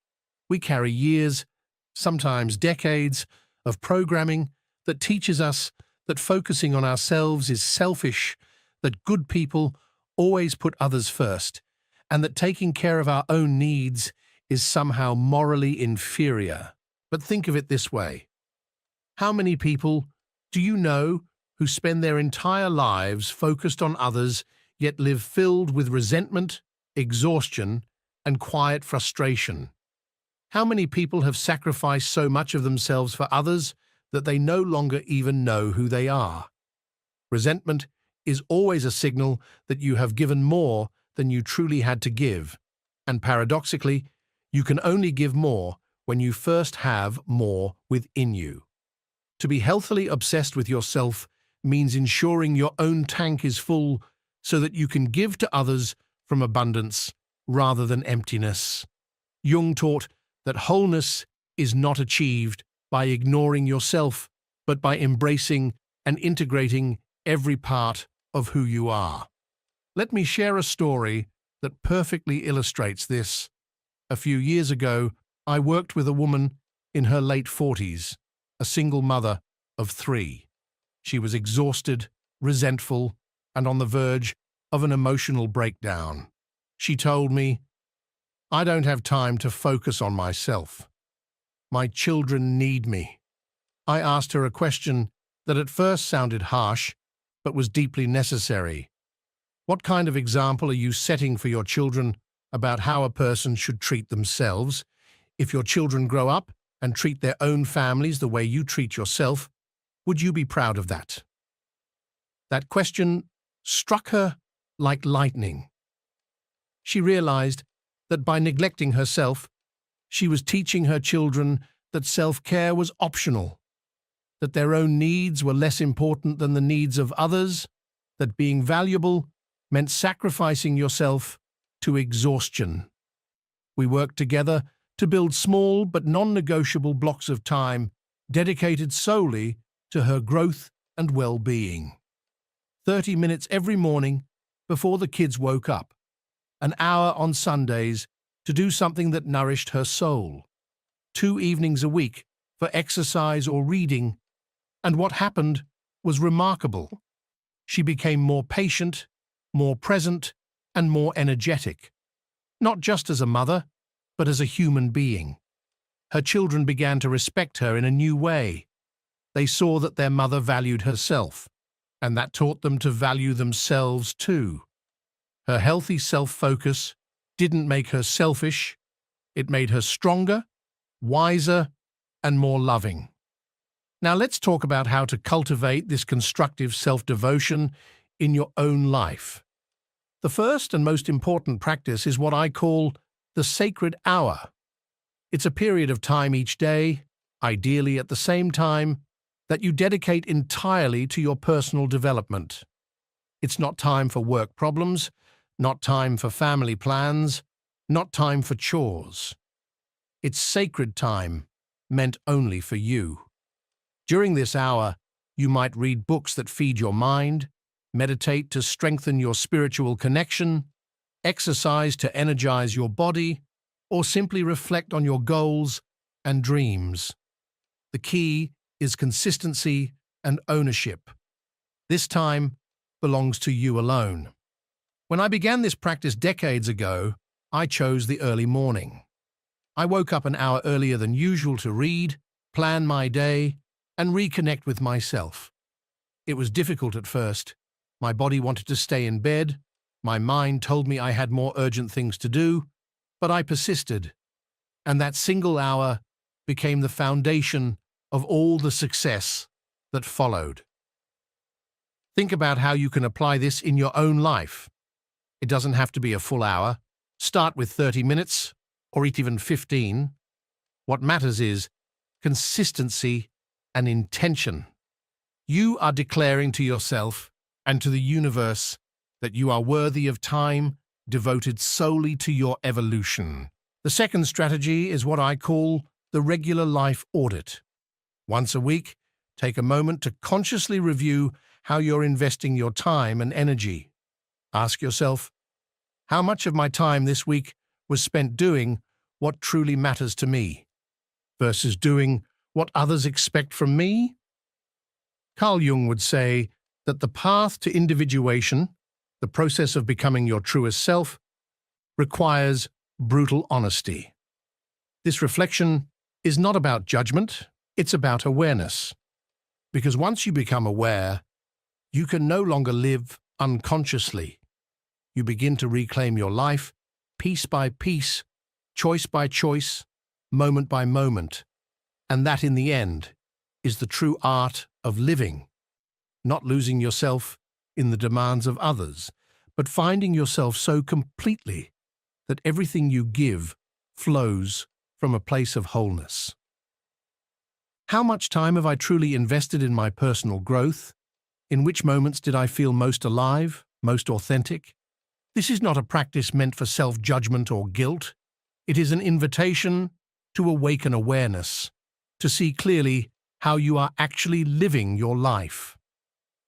We carry years, sometimes decades, of programming that teaches us that focusing on ourselves is selfish, that good people always put others first, and that taking care of our own needs is somehow morally inferior. But think of it this way. How many people do you know who spend their entire lives focused on others, yet live filled with resentment, exhaustion, and quiet frustration? How many people have sacrificed so much of themselves for others that they no longer even know who they are? Resentment is always a signal that you have given more than you truly had to give, and paradoxically, you can only give more when you first have more within you. To be healthily obsessed with yourself means ensuring your own tank is full so that you can give to others from abundance rather than emptiness. Jung taught that wholeness is not achieved by ignoring yourself, but by embracing and integrating every part of who you are. Let me share a story that perfectly illustrates this. A few years ago, I worked with a woman in her late 40s, a single mother of 3. She was exhausted, resentful, and on the verge of an emotional breakdown. She told me, "I don't have time to focus on myself. My children need me." I asked her a question that at first sounded harsh, but was deeply necessary. What kind of example are you setting for your children about how a person should treat themselves? If your children grow up and treat their own families the way you treat yourself, would you be proud of that? That question struck her like lightning. She realized that by neglecting herself, she was teaching her children that self-care was optional, that their own needs were less important than the needs of others, that being valuable meant sacrificing yourself to exhaustion. We worked together to build small but non-negotiable blocks of time dedicated solely to her growth and well-being. 30 minutes every morning before the kids woke up, an hour on Sundays to do something that nourished her soul, 2 evenings a week for exercise or reading, and what happened was remarkable. She became more patient, more present, and more energetic, not just as a mother, but as a human being. Her children began to respect her in a new way. They saw that their mother valued herself, and that taught them to value themselves too. Her healthy self-focus didn't make her selfish, it made her stronger, wiser, and more loving. Now let's talk about how to cultivate this constructive self-devotion in your own life. The first and most important practice is what I call the sacred hour. It's a period of time each day, ideally at the same time, that you dedicate entirely to your personal development. It's not time for work problems, not time for family plans, not time for chores. It's sacred time, meant only for you. During this hour, you might read books that feed your mind, meditate to strengthen your spiritual connection, exercise to energize your body, or simply reflect on your goals and dreams. The key is consistency and ownership. This time belongs to you alone. When I began this practice decades ago, I chose the early morning. I woke up an hour earlier than usual to read, plan my day, and reconnect with myself. It was difficult at first. My body wanted to stay in bed. My mind told me I had more urgent things to do, but I persisted. And that single hour became the foundation of all the success that followed. Think about how you can apply this in your own life. It doesn't have to be a full hour. Start with 30 minutes, or even 15. What matters is consistency and intention. You are declaring to yourself and to the universe that you are worthy of time devoted solely to your evolution. The second strategy is what I call the regular life audit. Once a week, take a moment to consciously review how you're investing your time and energy. Ask yourself, how much of my time this week was spent doing what truly matters to me versus doing what others expect from me? Carl Jung would say that the path to individuation, the process of becoming your truest self, requires brutal honesty. This reflection is not about judgment, it's about awareness. Because once you become aware, you can no longer live unconsciously. You begin to reclaim your life, piece by piece, choice by choice, moment by moment. And that, in the end, is the true art of living. Not losing yourself in the demands of others, but finding yourself so completely that everything you give flows from a place of wholeness. How much time have I truly invested in my personal growth? In which moments did I feel most alive, most authentic? This is not a practice meant for self-judgment or guilt. It is an invitation to awaken awareness, to see clearly how you are actually living your life.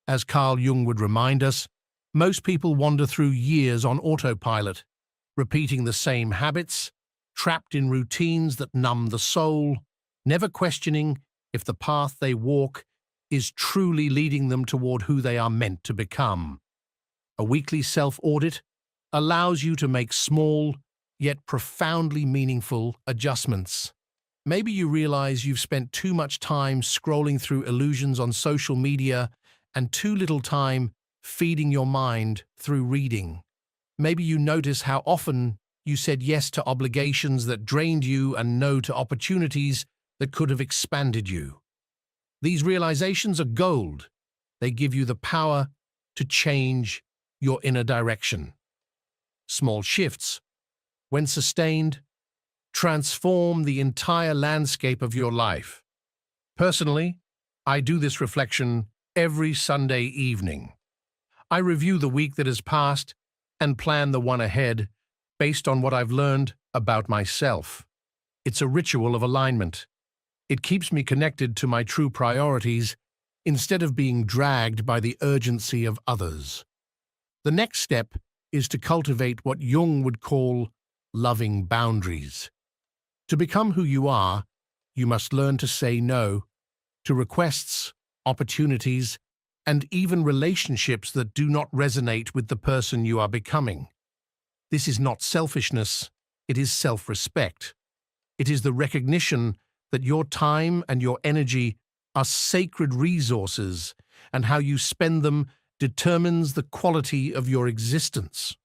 As Carl Jung would remind us, most people wander through years on autopilot, repeating the same habits, trapped in routines that numb the soul, never questioning if the path they walk is truly leading them toward who they are meant to become. A weekly self-audit allows you to make small, yet profoundly meaningful adjustments. Maybe you realize you've spent too much time scrolling through illusions on social media and too little time feeding your mind through reading. Maybe you notice how often you said yes to obligations that drained you and no to opportunities that could have expanded you. These realizations are gold. They give you the power to change your inner direction. Small shifts, when sustained, transform the entire landscape of your life. Personally, I do this reflection every Sunday evening. I review the week that has passed and plan the one ahead based on what I've learned about myself. It's a ritual of alignment. It keeps me connected to my true priorities instead of being dragged by the urgency of others. The next step is to cultivate what Jung would call loving boundaries. To become who you are, you must learn to say no to requests, opportunities, and even relationships that do not resonate with the person you are becoming. This is not selfishness, it is self-respect. It is the recognition that your time and your energy are sacred resources, and how you spend them determines the quality of your existence.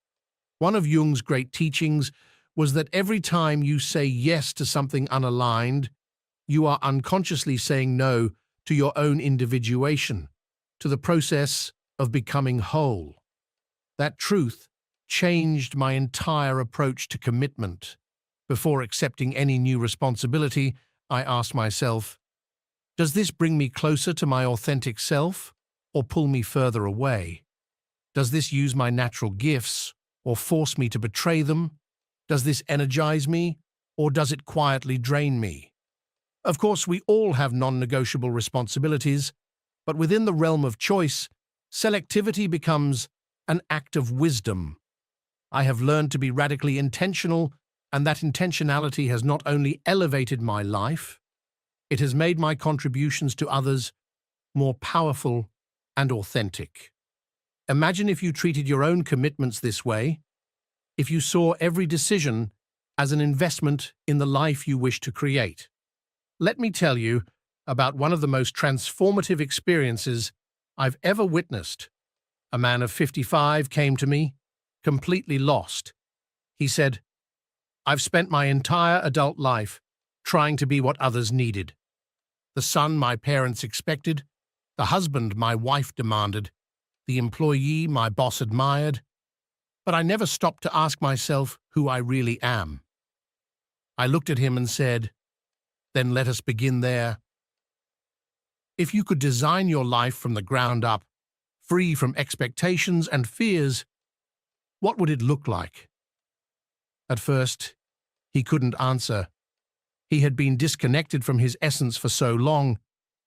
One of Jung's great teachings was that every time you say yes to something unaligned, you are unconsciously saying no to your own individuation, to the process of becoming whole. That truth changed my entire approach to commitment. Before accepting any new responsibility, I asked myself, does this bring me closer to my authentic self or pull me further away? Does this use my natural gifts or force me to betray them? Does this energize me or does it quietly drain me? Of course, we all have non-negotiable responsibilities, but within the realm of choice, selectivity becomes an act of wisdom. I have learned to be radically intentional, and that intentionality has not only elevated my life, it has made my contributions to others more powerful and authentic. Imagine if you treated your own commitments this way, if you saw every decision as an investment in the life you wish to create. Let me tell you about one of the most transformative experiences I've ever witnessed. A man of 55 came to me, completely lost. He said, "I've spent my entire adult life trying to be what others needed. The son my parents expected, the husband my wife demanded, the employee my boss admired, but I never stopped to ask myself who I really am." I looked at him and said, "Then let us begin there. If you could design your life from the ground up, free from expectations and fears, what would it look like?" At first, he couldn't answer. He had been disconnected from his essence for so long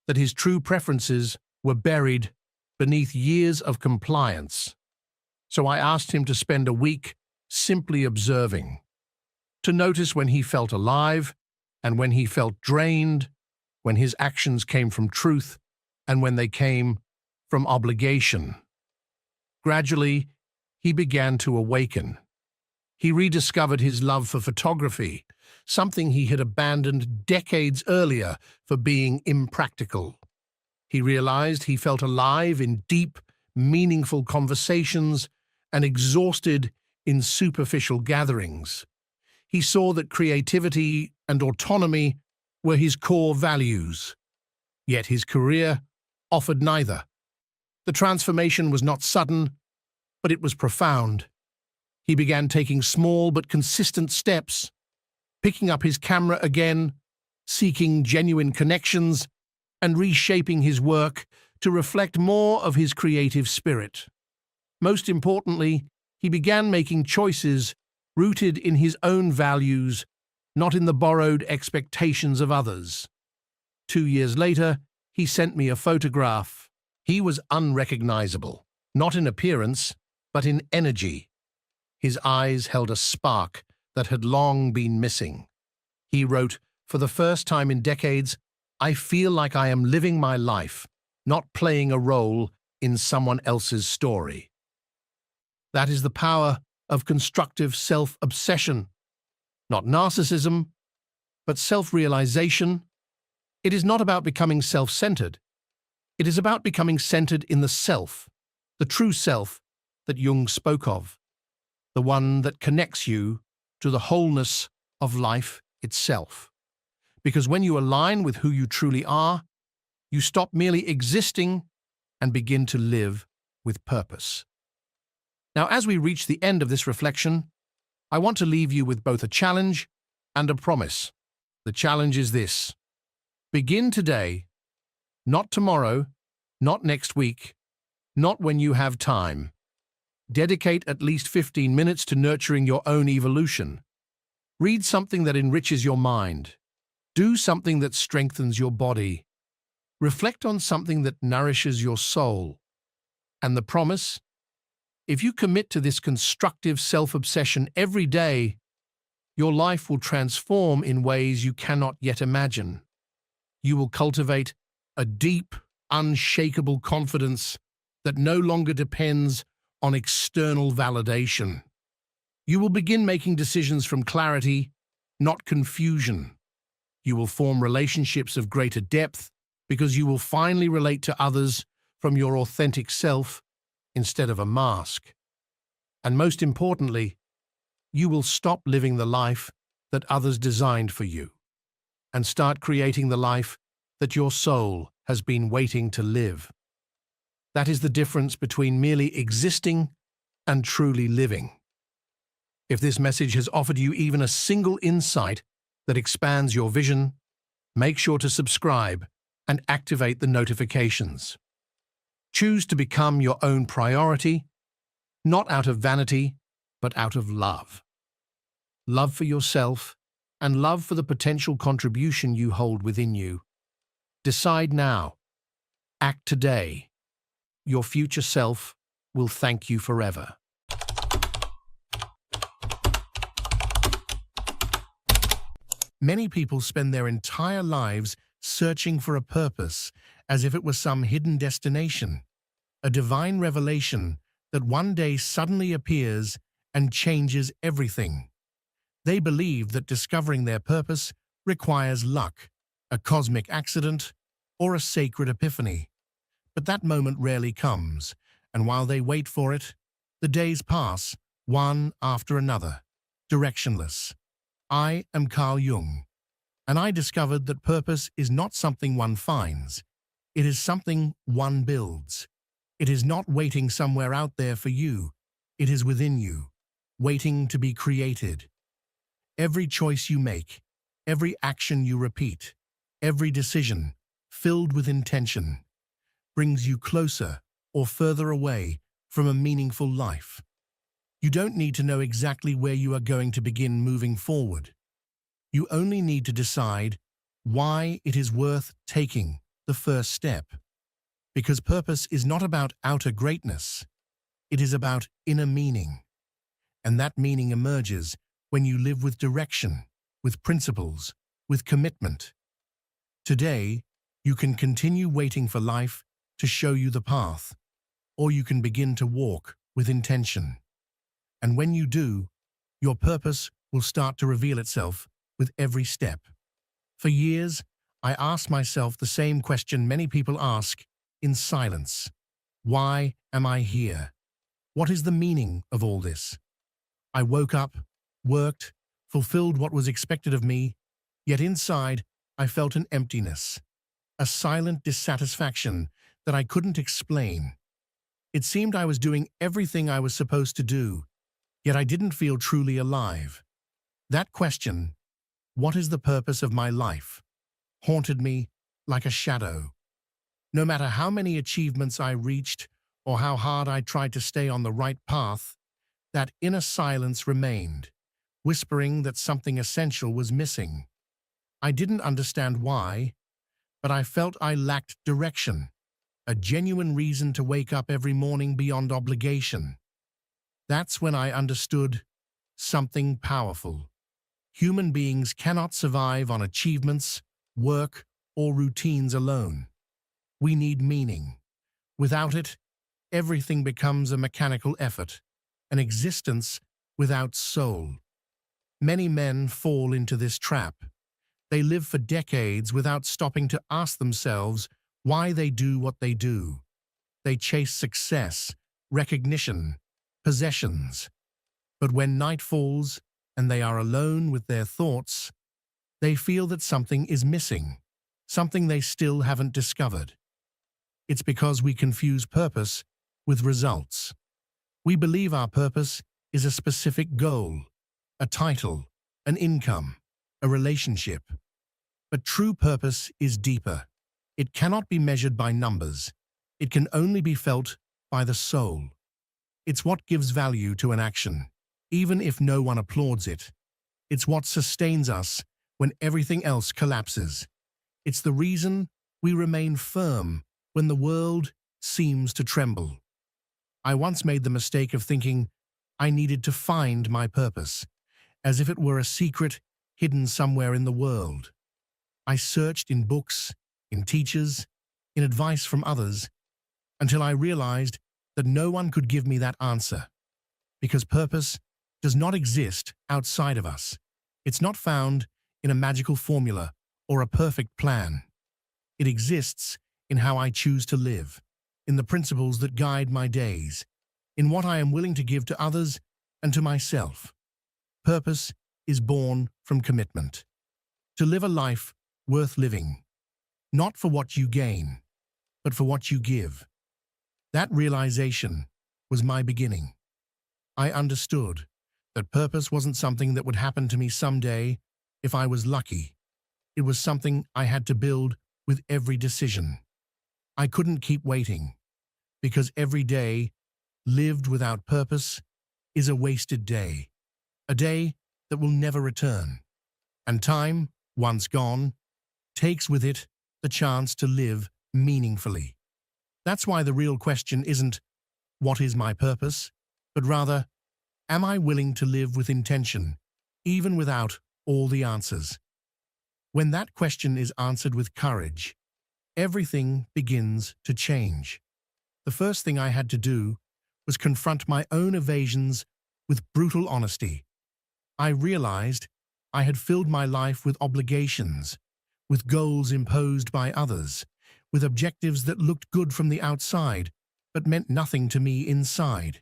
that his true preferences were buried beneath years of compliance. So I asked him to spend a week simply observing, to notice when he felt alive and when he felt drained, when his actions came from truth and when they came from obligation. Gradually, he began to awaken. He rediscovered his love for photography, something he had abandoned decades earlier for being impractical. He realized he felt alive in deep, meaningful conversations and exhausted in superficial gatherings. He saw that creativity and autonomy were his core values, yet his career offered neither. The transformation was not sudden, but it was profound. He began taking small but consistent steps, picking up his camera again, seeking genuine connections, and reshaping his work to reflect more of his creative spirit. Most importantly, he began making choices rooted in his own values, not in the borrowed expectations of others. 2 years later, he sent me a photograph. He was unrecognizable, not in appearance, but in energy. His eyes held a spark that had long been missing. He wrote, "For the first time in decades, I feel like I am living my life, not playing a role in someone else's story." That is the power of constructive self-obsession, not narcissism, but self-realization. It is not about becoming self-centered. It is about becoming centered in the self, the true self that Jung spoke of, the one that connects you to the wholeness of life itself. Because when you align with who you truly are, you stop merely existing and begin to live with purpose. Now, as we reach the end of this reflection, I want to leave you with both a challenge and a promise. The challenge is this: begin today, not tomorrow, not next week, not when you have time. Dedicate at least 15 minutes to nurturing your own evolution. Read something that enriches your mind. Do something that strengthens your body. Reflect on something that nourishes your soul. And the promise? If you commit to this constructive self-obsession every day, your life will transform in ways you cannot yet imagine. You will cultivate a deep, unshakable confidence that no longer depends on external validation. You will begin making decisions from clarity, not confusion. You will form relationships of greater depth because you will finally relate to others from your authentic self instead of a mask. And most importantly, you will stop living the life that others designed for you and start creating the life that your soul has been waiting to live. That is the difference between merely existing and truly living. If this message has offered you even a single insight that expands your vision, make sure to subscribe and activate the notifications. Choose to become your own priority, not out of vanity, but out of love. Love for yourself and love for the potential contribution you hold within you. Decide now. Act today. Your future self will thank you forever. Many people spend their entire lives searching for a purpose, as if it was some hidden destination, a divine revelation that one day suddenly appears and changes everything. They believe that discovering their purpose requires luck, a cosmic accident, or a sacred epiphany. But that moment rarely comes, and while they wait for it, the days pass, one after another, directionless. I am Carl Jung, and I discovered that purpose is not something one finds. It is something one builds. It is not waiting somewhere out there for you. It is within you, waiting to be created. Every choice you make, every action you repeat, every decision, filled with intention, brings you closer or further away from a meaningful life. You don't need to know exactly where you are going to begin moving forward. You only need to decide why it is worth taking the first step. Because purpose is not about outer greatness. It is about inner meaning. And that meaning emerges when you live with direction, with principles, with commitment. Today, you can continue waiting for life to show you the path, or you can begin to walk with intention. And when you do, your purpose will start to reveal itself with every step. For years, I asked myself the same question many people ask in silence. Why am I here? What is the meaning of all this? I woke up, worked, fulfilled what was expected of me, yet inside I felt an emptiness, a silent dissatisfaction that I couldn't explain. It seemed I was doing everything I was supposed to do, yet I didn't feel truly alive. That question, what is the purpose of my life, haunted me like a shadow. No matter how many achievements I reached or how hard I tried to stay on the right path, that inner silence remained, whispering that something essential was missing. I didn't understand why, but I felt I lacked direction, a genuine reason to wake up every morning beyond obligation. That's when I understood something powerful. Human beings cannot survive on achievements, work, or routines alone. We need meaning. Without it, everything becomes a mechanical effort, an existence without soul. Many men fall into this trap. They live for decades without stopping to ask themselves why they do what they do. They chase success, recognition, possessions. But when night falls and they are alone with their thoughts, they feel that something is missing, something they still haven't discovered. It's because we confuse purpose with results. We believe our purpose is a specific goal, a title, an income, a relationship. But true purpose is deeper. It cannot be measured by numbers. It can only be felt by the soul. It's what gives value to an action, even if no one applauds it. It's what sustains us when everything else collapses. It's the reason we remain firm when the world seems to tremble. I once made the mistake of thinking I needed to find my purpose, as if it were a secret hidden somewhere in the world. I searched in books, in teachers, in advice from others, until I realized that no one could give me that answer. Because purpose does not exist outside of us. It's not found in a magical formula or a perfect plan. It exists in how I choose to live, in the principles that guide my days, in what I am willing to give to others and to myself. Purpose is born from commitment. To live a life worth living, not for what you gain, but for what you give. That realization was my beginning. I understood that purpose wasn't something that would happen to me someday if I was lucky. It was something I had to build with every decision. I couldn't keep waiting, because every day lived without purpose is a wasted day, a day that will never return. And time, once gone, takes with it the chance to live meaningfully. That's why the real question isn't, what is my purpose? But rather, am I willing to live with intention, even without all the answers? When that question is answered with courage, everything begins to change. The first thing I had to do was confront my own evasions with brutal honesty. I realized I had filled my life with obligations, with goals imposed by others, with objectives that looked good from the outside, but meant nothing to me inside.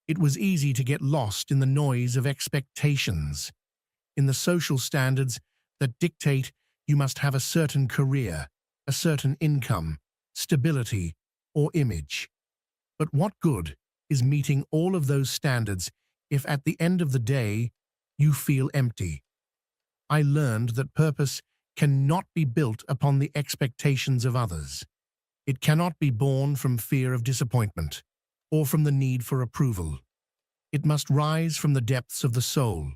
It was easy to get lost in the noise of expectations, in the social standards that dictate you must have a certain career, a certain income, stability, or image. But what good is meeting all of those standards if at the end of the day you feel empty? I learned that purpose cannot be built upon the expectations of others. It cannot be born from fear of disappointment or from the need for approval. It must rise from the depths of the soul,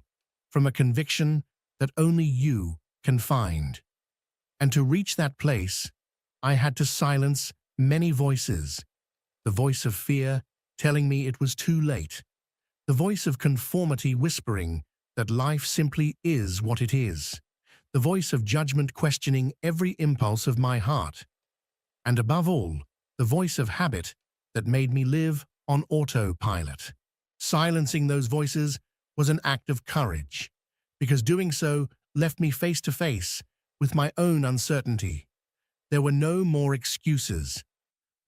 from a conviction that only you can find. And to reach that place, I had to silence many voices. The voice of fear telling me it was too late. The voice of conformity whispering that life simply is what it is. The voice of judgment questioning every impulse of my heart. And above all, the voice of habit that made me live on autopilot. Silencing those voices was an act of courage, because doing so left me face to face with my own uncertainty. There were no more excuses.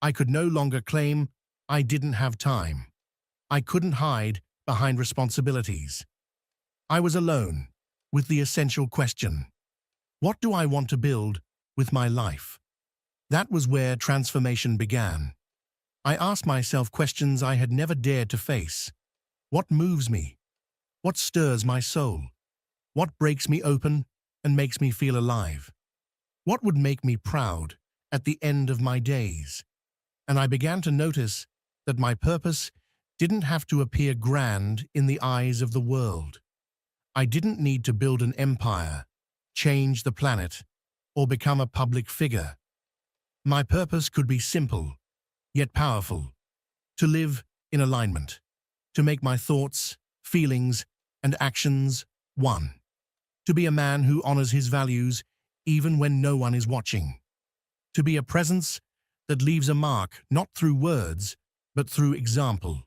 I could no longer claim I didn't have time. I couldn't hide behind responsibilities. I was alone with the essential question: what do I want to build with my life? That was where transformation began. I asked myself questions I had never dared to face. What moves me? What stirs my soul? What breaks me open and makes me feel alive? What would make me proud at the end of my days? And I began to notice that my purpose didn't have to appear grand in the eyes of the world. I didn't need to build an empire, change the planet, or become a public figure. My purpose could be simple, yet powerful: to live in alignment, to make my thoughts, feelings, and actions one. To be a man who honors his values even when no one is watching. To be a presence that leaves a mark not through words, but through example,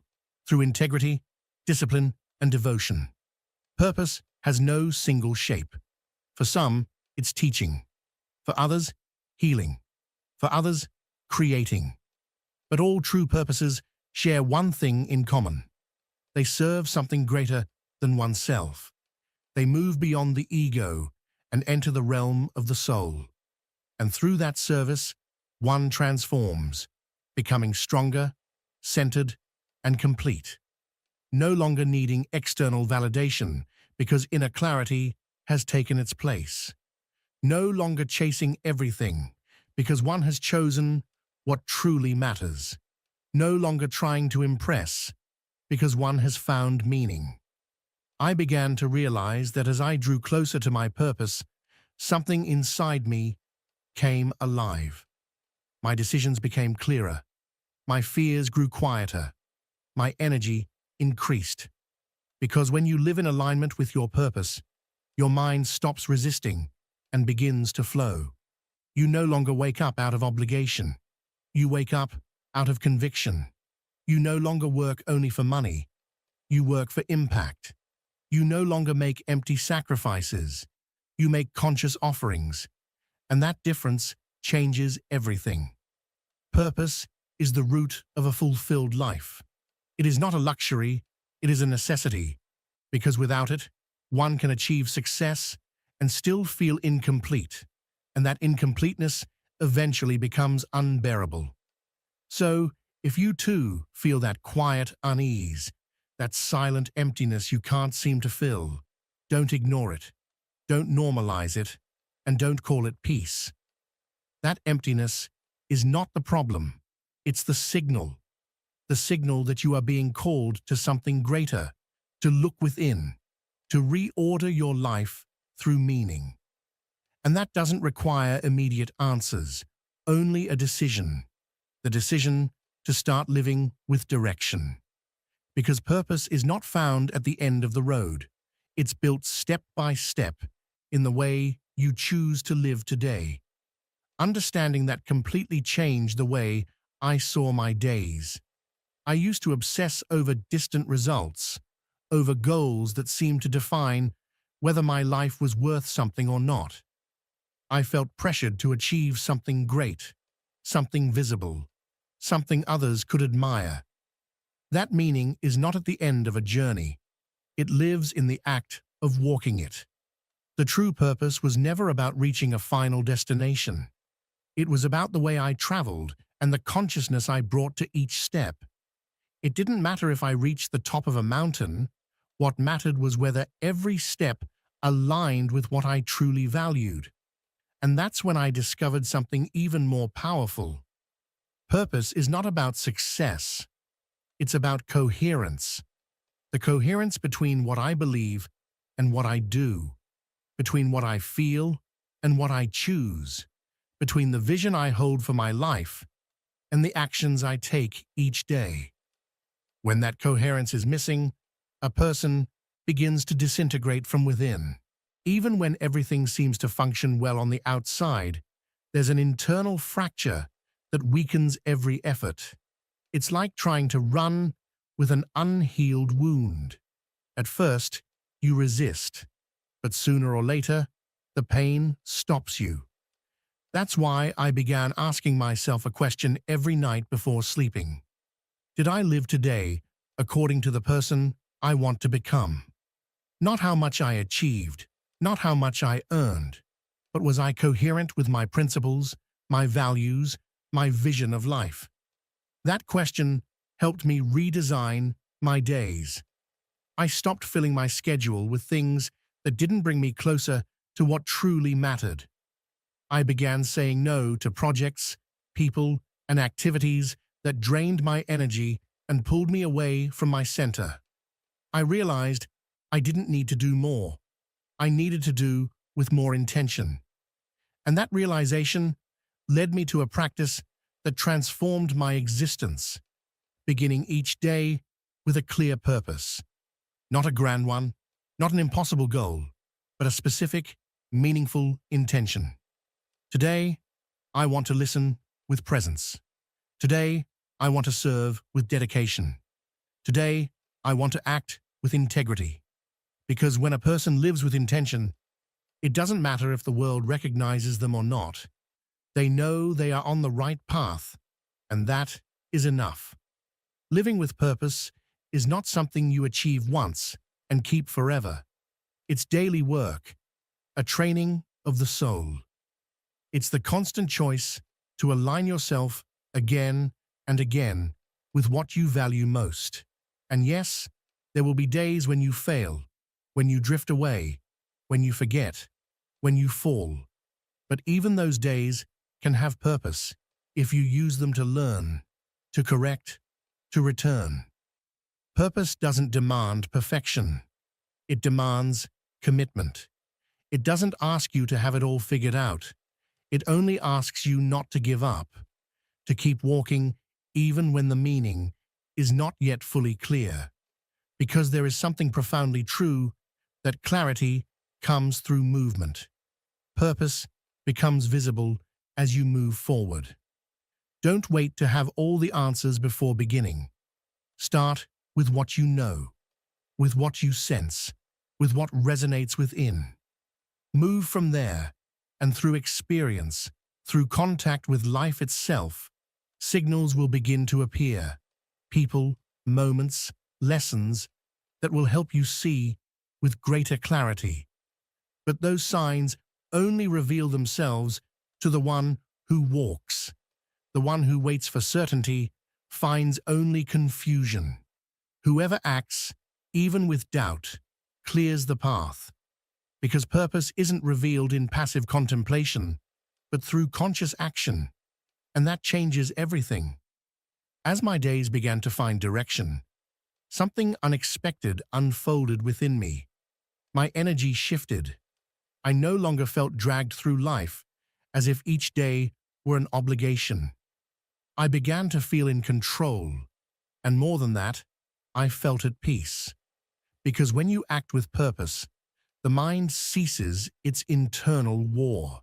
through integrity, discipline, and devotion. Purpose has no single shape. For some, it's teaching. For others, healing. For others, creating. But all true purposes share one thing in common. They serve something greater than oneself. They move beyond the ego and enter the realm of the soul. And through that service, one transforms, becoming stronger, centered, and complete. No longer needing external validation because inner clarity has taken its place. No longer chasing everything because one has chosen what truly matters. No longer trying to impress because one has found meaning. I began to realize that as I drew closer to my purpose, something inside me came alive. My decisions became clearer. My fears grew quieter. My energy increased. Because when you live in alignment with your purpose, your mind stops resisting and begins to flow. You no longer wake up out of obligation. You wake up out of conviction. You no longer work only for money. You work for impact. You no longer make empty sacrifices. You make conscious offerings. And that difference changes everything. Purpose is the root of a fulfilled life. It is not a luxury, it is a necessity, because without it, one can achieve success and still feel incomplete, and that incompleteness eventually becomes unbearable. So, if you too feel that quiet unease, that silent emptiness you can't seem to fill, don't ignore it, don't normalize it, and don't call it peace. That emptiness is not the problem, it's the signal that you are being called to something greater, to look within, to reorder your life through meaning. And that doesn't require immediate answers, only a decision, the decision to start living with direction. Because purpose is not found at the end of the road. It's built step by step in the way you choose to live today. Understanding that completely changed the way I saw my days. I used to obsess over distant results, over goals that seemed to define whether my life was worth something or not. I felt pressured to achieve something great, something visible, something others could admire. That meaning is not at the end of a journey. It lives in the act of walking it. The true purpose was never about reaching a final destination. It was about the way I traveled and the consciousness I brought to each step. It didn't matter if I reached the top of a mountain. What mattered was whether every step aligned with what I truly valued. And that's when I discovered something even more powerful. Purpose is not about success. It's about coherence. The coherence between what I believe and what I do, between what I feel and what I choose, between the vision I hold for my life and the actions I take each day. When that coherence is missing, a person begins to disintegrate from within. Even when everything seems to function well on the outside, there's an internal fracture that weakens every effort. It's like trying to run with an unhealed wound. At first, you resist, but sooner or later, the pain stops you. That's why I began asking myself a question every night before sleeping. Did I live today according to the person I want to become? Not how much I achieved, not how much I earned, but was I coherent with my principles, my values, my vision of life? That question helped me redesign my days. I stopped filling my schedule with things that didn't bring me closer to what truly mattered. I began saying no to projects, people, and activities that drained my energy and pulled me away from my center. I realized I didn't need to do more. I needed to do with more intention. And that realization led me to a practice that transformed my existence. Beginning each day with a clear purpose. Not a grand one, not an impossible goal, but a specific, meaningful intention. Today, I want to listen with presence. Today, I want to serve with dedication. Today, I want to act with integrity. Because when a person lives with intention, it doesn't matter if the world recognizes them or not. They know they are on the right path, and that is enough. Living with purpose is not something you achieve once and keep forever. It's daily work, a training of the soul. It's the constant choice to align yourself again and again with what you value most. And yes, there will be days when you fail, when you drift away, when you forget, when you fall. But even those days can have purpose if you use them to learn, to correct, to return. Purpose doesn't demand perfection. It demands commitment. It doesn't ask you to have it all figured out. It only asks you not to give up, to keep walking even when the meaning is not yet fully clear. Because there is something profoundly true that clarity comes through movement. Purpose becomes visible as you move forward. Don't wait to have all the answers before beginning. Start with what you know, with what you sense, with what resonates within. Move from there, and through experience, through contact with life itself, signals will begin to appear. People, moments, lessons that will help you see with greater clarity. But those signs only reveal themselves to the one who walks. The one who waits for certainty finds only confusion. Whoever acts, even with doubt, clears the path. Because purpose isn't revealed in passive contemplation, but through conscious action. And that changes everything. As my days began to find direction, something unexpected unfolded within me. My energy shifted. I no longer felt dragged through life as if each day were an obligation. I began to feel in control, and more than that, I felt at peace. Because when you act with purpose, the mind ceases its internal war.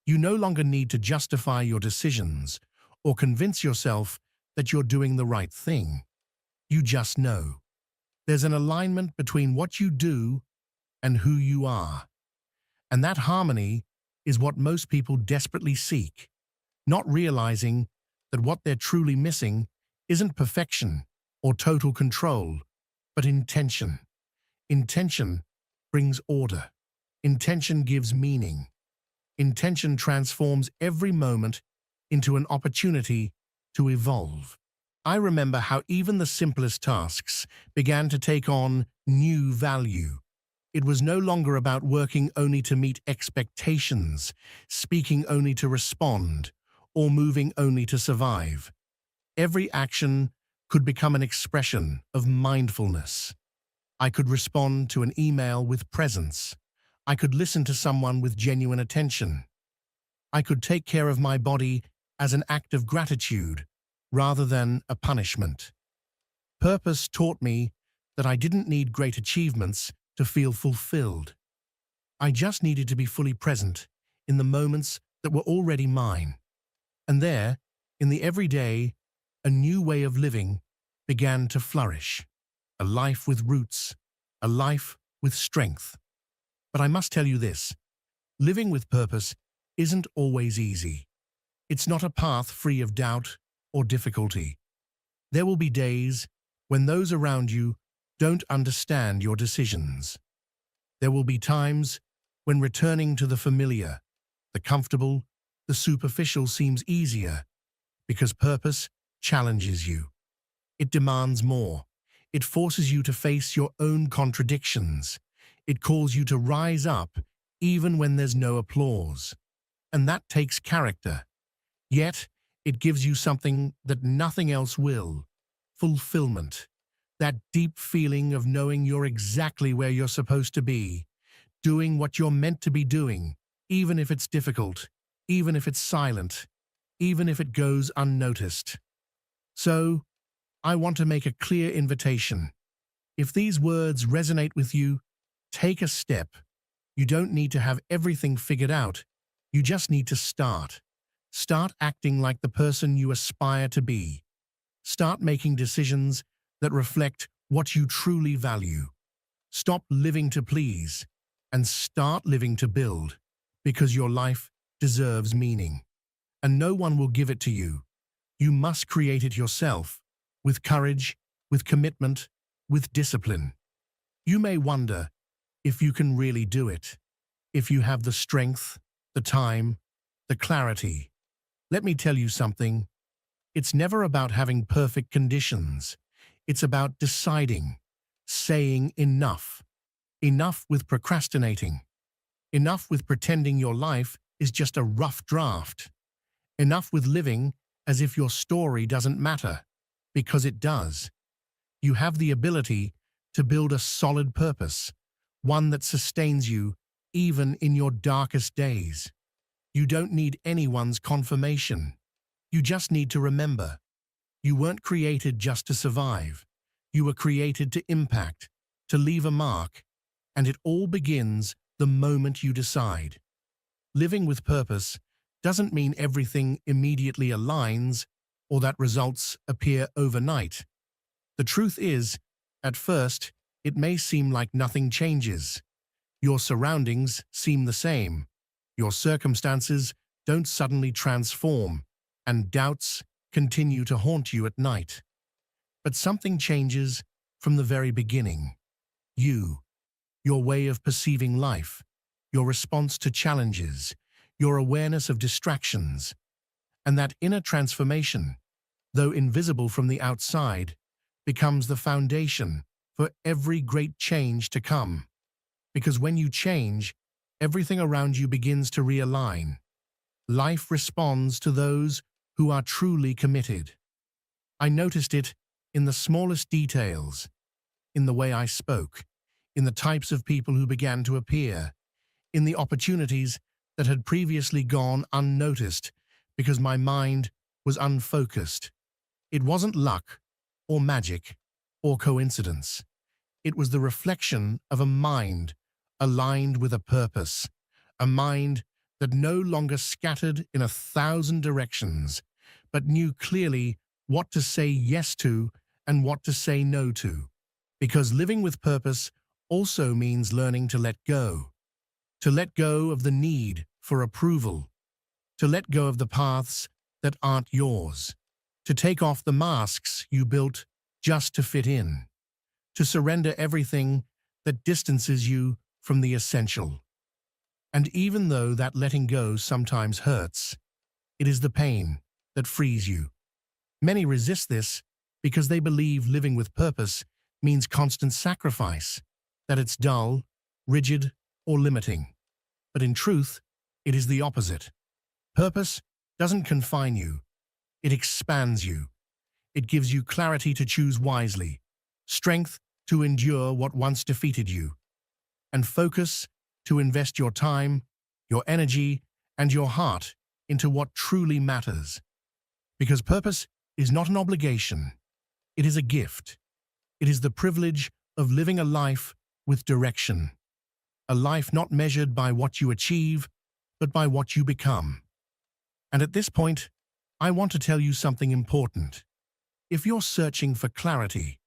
You no longer need to justify your decisions or convince yourself that you're doing the right thing. You just know. There's an alignment between what you do and who you are. And that harmony is what most people desperately seek, not realizing that what they're truly missing isn't perfection or total control, but intention. Intention brings order. Intention gives meaning. Intention transforms every moment into an opportunity to evolve. I remember how even the simplest tasks began to take on new value. It was no longer about working only to meet expectations, speaking only to respond, or moving only to survive. Every action could become an expression of mindfulness. I could respond to an email with presence. I could listen to someone with genuine attention. I could take care of my body as an act of gratitude rather than a punishment. Purpose taught me that I didn't need great achievements to feel fulfilled. I just needed to be fully present in the moments that were already mine. And there, in the everyday, a new way of living began to flourish. A life with roots, a life with strength. But I must tell you this, living with purpose isn't always easy. It's not a path free of doubt or difficulty. There will be days when those around you don't understand your decisions. There will be times when returning to the familiar, the comfortable, the superficial seems easier, because purpose challenges you. It demands more. It forces you to face your own contradictions. It calls you to rise up even when there's no applause. And that takes character. Yet, it gives you something that nothing else will: fulfillment. That deep feeling of knowing you're exactly where you're supposed to be, doing what you're meant to be doing, even if it's difficult, even if it's silent, even if it goes unnoticed. So, I want to make a clear invitation. If these words resonate with you, take a step. You don't need to have everything figured out. You just need to start. Start acting like the person you aspire to be. Start making decisions that reflect what you truly value. Stop living to please and start living to build, because your life deserves meaning. And no one will give it to you. You must create it yourself, with courage, with commitment, with discipline. You may wonder if you can really do it, if you have the strength, the time, the clarity. Let me tell you something. It's never about having perfect conditions. It's about deciding, saying enough. Enough with procrastinating. Enough with pretending your life is just a rough draft. Enough with living as if your story doesn't matter, because it does. You have the ability to build a solid purpose, one that sustains you even in your darkest days. You don't need anyone's confirmation. You just need to remember, you weren't created just to survive. You were created to impact, to leave a mark, and it all begins the moment you decide. Living with purpose doesn't mean everything immediately aligns or that results appear overnight. The truth is, at first, it may seem like nothing changes. Your surroundings seem the same. Your circumstances don't suddenly transform, and doubts continue to haunt you at night. But something changes from the very beginning. You, your way of perceiving life, your response to challenges, your awareness of distractions. And that inner transformation, though invisible from the outside, becomes the foundation for every great change to come. Because when you change, everything around you begins to realign. Life responds to those who are truly committed. I noticed it in the smallest details, in the way I spoke, in the types of people who began to appear, in the opportunities that had previously gone unnoticed because my mind was unfocused. It wasn't luck, or magic, or coincidence. It was the reflection of a mind aligned with a purpose, a mind that no longer scattered in 1,000 directions, but knew clearly what to say yes to and what to say no to. Because living with purpose also means learning to let go of the need for approval, to let go of the paths that aren't yours, to take off the masks you built just to fit in, to surrender everything that distances you from the essential. And even though that letting go sometimes hurts, it is the pain that frees you. Many resist this because they believe living with purpose means constant sacrifice, that it's dull, rigid, or limiting. But in truth, it is the opposite. Purpose doesn't confine you. It expands you. It gives you clarity to choose wisely, strength to endure what once defeated you, and focus to invest your time, your energy, and your heart into what truly matters. Because purpose is not an obligation. It is a gift. It is the privilege of living a life with direction. A life not measured by what you achieve, but by what you become. And at this point, I want to tell you something important. If you're searching for clarity,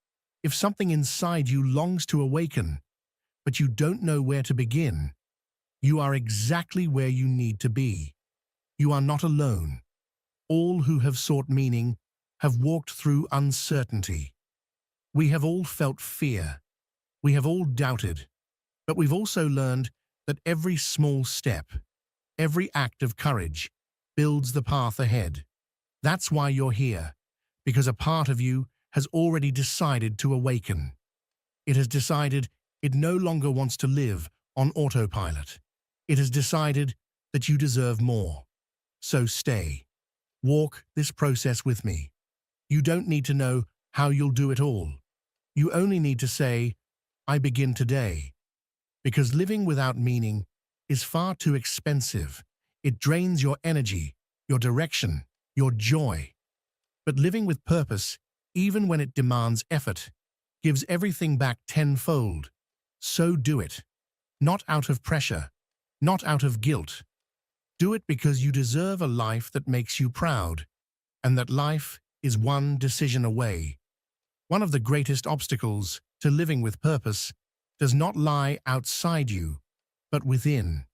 if something inside you longs to awaken, but you don't know where to begin, you are exactly where you need to be. You are not alone. All who have sought meaning have walked through uncertainty. We have all felt fear. We have all doubted. But we've also learned that every small step, every act of courage, builds the path ahead. That's why you're here, because a part of you has already decided to awaken. It has decided it no longer wants to live on autopilot. It has decided that you deserve more. So stay. Walk this process with me. You don't need to know how you'll do it all. You only need to say, I begin today. Because living without meaning is far too expensive. It drains your energy, your direction, your joy. But living with purpose even when it demands effort, gives everything back tenfold. So do it. Not out of pressure, not out of guilt. Do it because you deserve a life that makes you proud, and that life is one decision away. One of the greatest obstacles to living with purpose does not lie outside you, but within.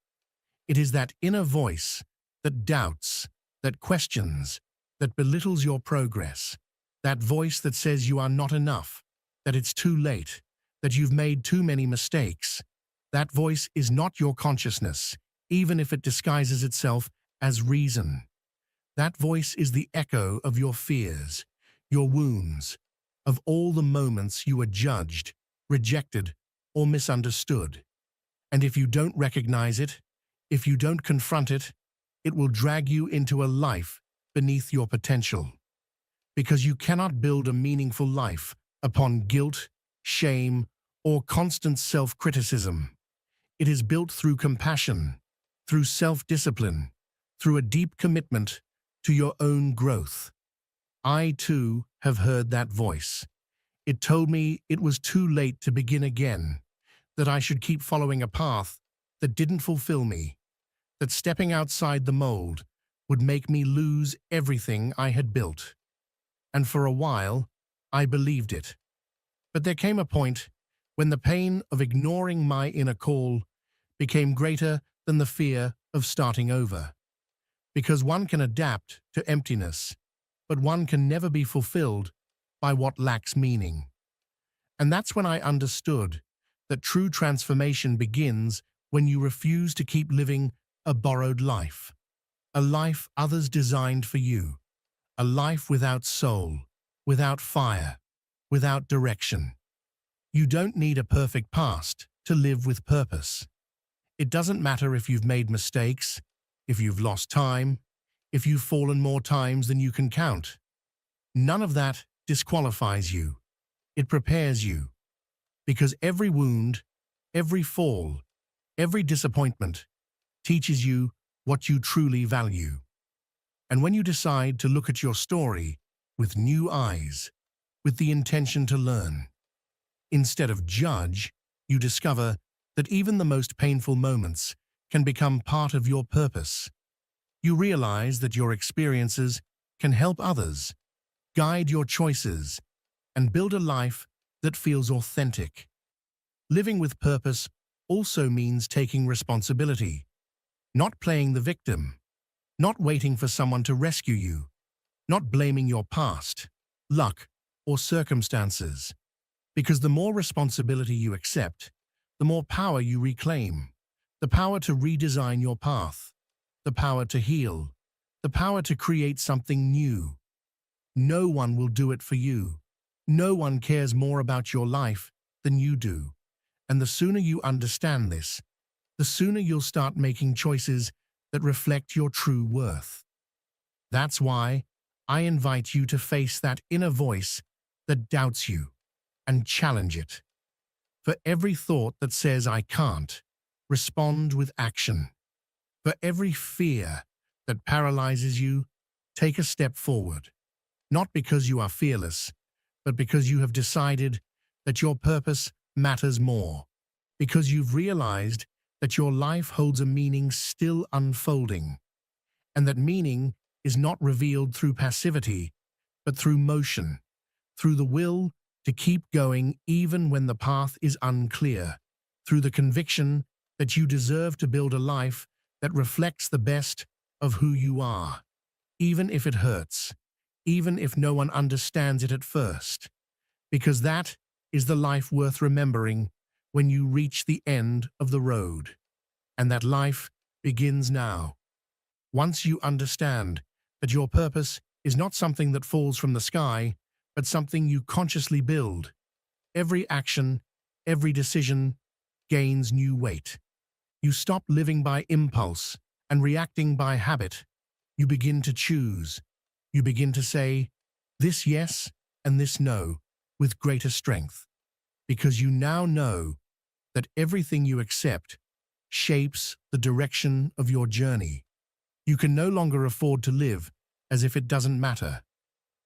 It is that inner voice that doubts, that questions, that belittles your progress. That voice that says you are not enough, that it's too late, that you've made too many mistakes. That voice is not your consciousness, even if it disguises itself as reason. That voice is the echo of your fears, your wounds, of all the moments you were judged, rejected, or misunderstood. And if you don't recognize it, if you don't confront it, it will drag you into a life beneath your potential. Because you cannot build a meaningful life upon guilt, shame, or constant self-criticism. It is built through compassion, through self-discipline, through a deep commitment to your own growth. I, too, have heard that voice. It told me it was too late to begin again, that I should keep following a path that didn't fulfill me, that stepping outside the mold would make me lose everything I had built. And for a while, I believed it. But there came a point when the pain of ignoring my inner call became greater than the fear of starting over. Because one can adapt to emptiness, but one can never be fulfilled by what lacks meaning. And that's when I understood that true transformation begins when you refuse to keep living a borrowed life, a life others designed for you, a life without soul, without fire, without direction. You don't need a perfect past to live with purpose. It doesn't matter if you've made mistakes, if you've lost time, if you've fallen more times than you can count. None of that disqualifies you. It prepares you. Because every wound, every fall, every disappointment teaches you what you truly value. And when you decide to look at your story with new eyes, with the intention to learn, instead of judge, you discover that even the most painful moments can become part of your purpose. You realize that your experiences can help others, guide your choices, and build a life that feels authentic. Living with purpose also means taking responsibility, not playing the victim, not waiting for someone to rescue you, not blaming your past, luck, or circumstances. Because the more responsibility you accept, the more power you reclaim, the power to redesign your path, the power to heal, the power to create something new. No one will do it for you. No one cares more about your life than you do. And the sooner you understand this, the sooner you'll start making choices that reflect your true worth. That's why I invite you to face that inner voice that doubts you and challenge it. For every thought that says I can't, respond with action. For every fear that paralyzes you, take a step forward. Not because you are fearless, but because you have decided that your purpose matters more. Because you've realized that your life holds a meaning still unfolding, and that meaning is not revealed through passivity, but through motion, through the will to keep going even when the path is unclear, through the conviction that you deserve to build a life that reflects the best of who you are, even if it hurts, even if no one understands it at first, because that is the life worth remembering when you reach the end of the road. And that life begins now. Once you understand that your purpose is not something that falls from the sky, but something you consciously build, every action, every decision gains new weight. You stop living by impulse and reacting by habit. You begin to choose. You begin to say, this yes and this no, with greater strength. Because you now know that everything you accept shapes the direction of your journey. You can no longer afford to live as if it doesn't matter,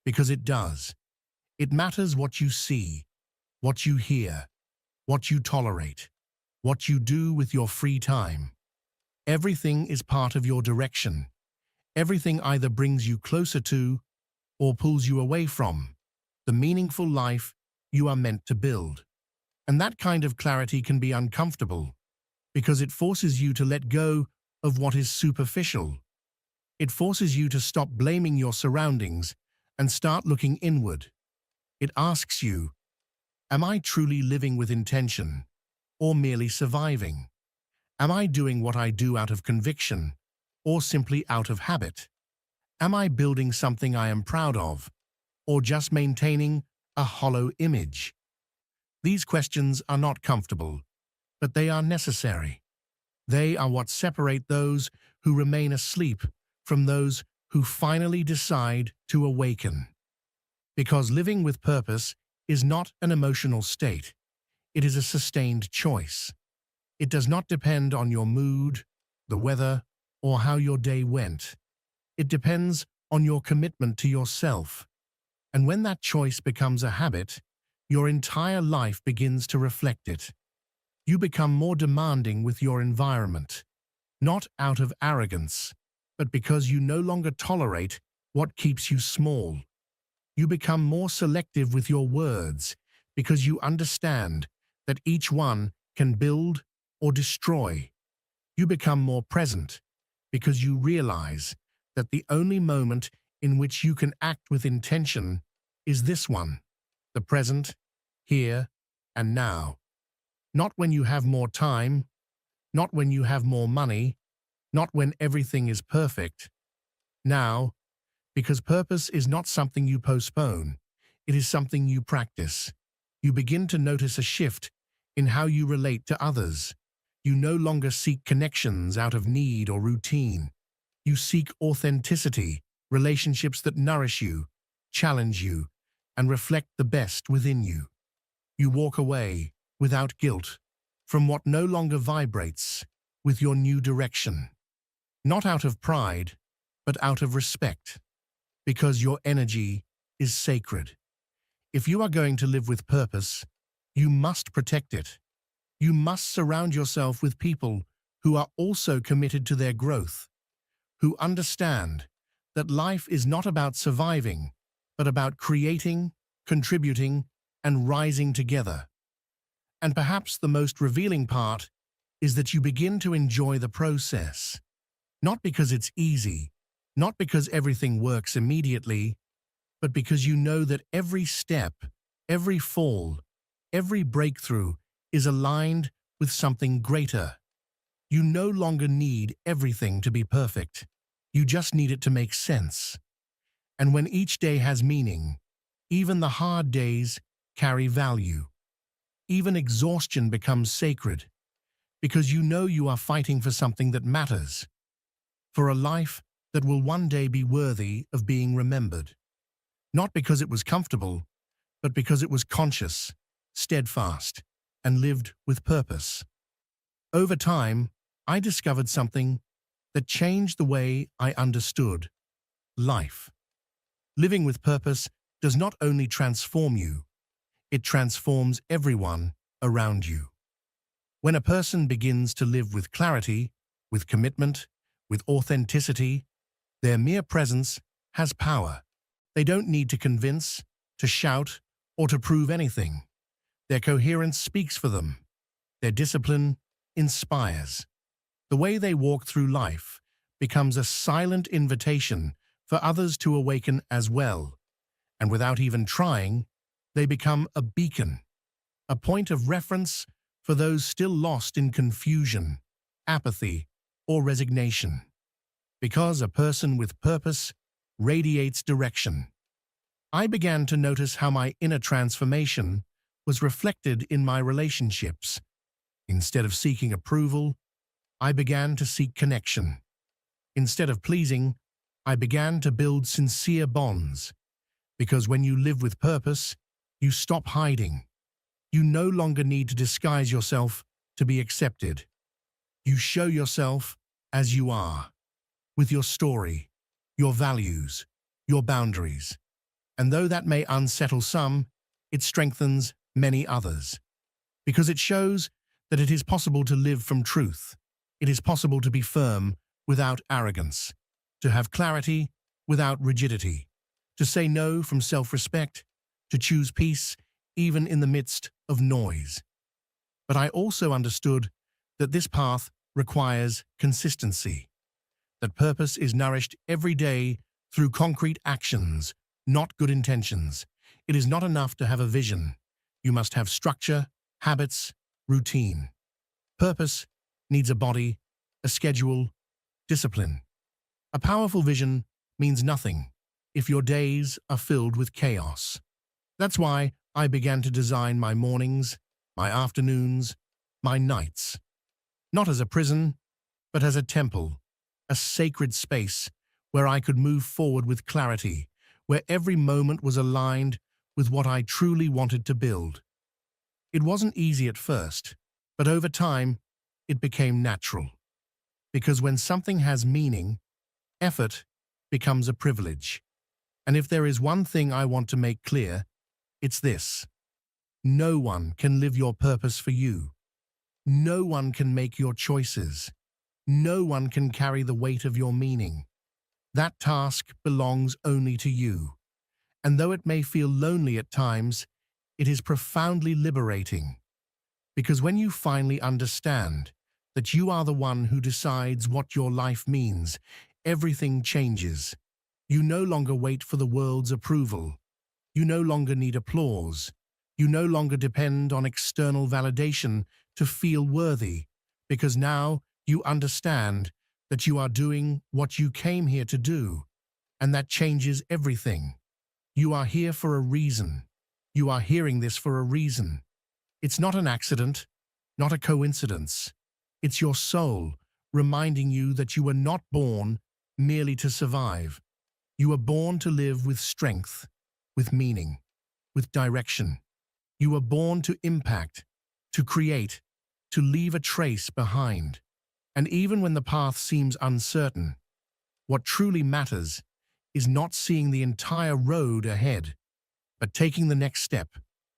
because it does. It matters what you see, what you hear, what you tolerate, what you do with your free time. Everything is part of your direction. Everything either brings you closer to or pulls you away from the meaningful life you are meant to build. And that kind of clarity can be uncomfortable because it forces you to let go of what is superficial. It forces you to stop blaming your surroundings and start looking inward. It asks you, am I truly living with intention or merely surviving? Am I doing what I do out of conviction or simply out of habit? Am I building something I am proud of or just maintaining a hollow image? These questions are not comfortable, but they are necessary. They are what separate those who remain asleep from those who finally decide to awaken. Because living with purpose is not an emotional state. It is a sustained choice. It does not depend on your mood, the weather, or how your day went. It depends on your commitment to yourself. And when that choice becomes a habit, your entire life begins to reflect it. You become more demanding with your environment, not out of arrogance, but because you no longer tolerate what keeps you small. You become more selective with your words because you understand that each one can build or destroy. You become more present because you realize that the only moment in which you can act with intention is this one, the present, here and now. Not when you have more time, not when you have more money, not when everything is perfect. Now, because purpose is not something you postpone, it is something you practice. You begin to notice a shift in how you relate to others. You no longer seek connections out of need or routine. You seek authenticity, relationships that nourish you, challenge you, and reflect the best within you. You walk away, without guilt, from what no longer vibrates with your new direction. Not out of pride, but out of respect. Because your energy is sacred. If you are going to live with purpose, you must protect it. You must surround yourself with people who are also committed to their growth, who understand that life is not about surviving, but about creating, contributing, and rising together. And perhaps the most revealing part is that you begin to enjoy the process. Not because it's easy, not because everything works immediately, but because you know that every step, every fall, every breakthrough is aligned with something greater. You no longer need everything to be perfect. You just need it to make sense. And when each day has meaning, even the hard days carry value. Even exhaustion becomes sacred, because you know you are fighting for something that matters, for a life that will one day be worthy of being remembered. Not because it was comfortable, but because it was conscious, steadfast, and lived with purpose. Over time, I discovered something that changed the way I understood life. Living with purpose does not only transform you, it transforms everyone around you. When a person begins to live with clarity, with commitment, with authenticity, their mere presence has power. They don't need to convince, to shout, or to prove anything. Their coherence speaks for them. Their discipline inspires. The way they walk through life becomes a silent invitation for others to awaken as well. And without even trying, they become a beacon, a point of reference for those still lost in confusion, apathy, or resignation. Because a person with purpose radiates direction. I began to notice how my inner transformation was reflected in my relationships. Instead of seeking approval, I began to seek connection. Instead of pleasing, I began to build sincere bonds. Because when you live with purpose, you stop hiding. You no longer need to disguise yourself to be accepted. You show yourself as you are, with your story, your values, your boundaries. And though that may unsettle some, it strengthens many others. Because it shows that it is possible to live from truth. It is possible to be firm without arrogance, to have clarity without rigidity, to say no from self-respect, to choose peace even in the midst of noise. But I also understood that this path requires consistency, that purpose is nourished every day through concrete actions, not good intentions. It is not enough to have a vision. You must have structure, habits, routine. Purpose needs a body, a schedule, discipline. A powerful vision means nothing if your days are filled with chaos. That's why I began to design my mornings, my afternoons, my nights. Not as a prison, but as a temple, a sacred space where I could move forward with clarity, where every moment was aligned with what I truly wanted to build. It wasn't easy at first, but over time, it became natural. Because when something has meaning, effort becomes a privilege. And if there is one thing I want to make clear, it's this. No one can live your purpose for you. No one can make your choices. No one can carry the weight of your meaning. That task belongs only to you. And though it may feel lonely at times, it is profoundly liberating. Because when you finally understand that you are the one who decides what your life means, everything changes. You no longer wait for the world's approval. You no longer need applause. You no longer depend on external validation to feel worthy, because now you understand that you are doing what you came here to do, and that changes everything. You are here for a reason. You are hearing this for a reason. It's not an accident, not a coincidence. It's your soul reminding you that you were not born merely to survive. You were born to live with strength, with meaning, with direction. You were born to impact, to create, to leave a trace behind. And even when the path seems uncertain, what truly matters is not seeing the entire road ahead, but taking the next step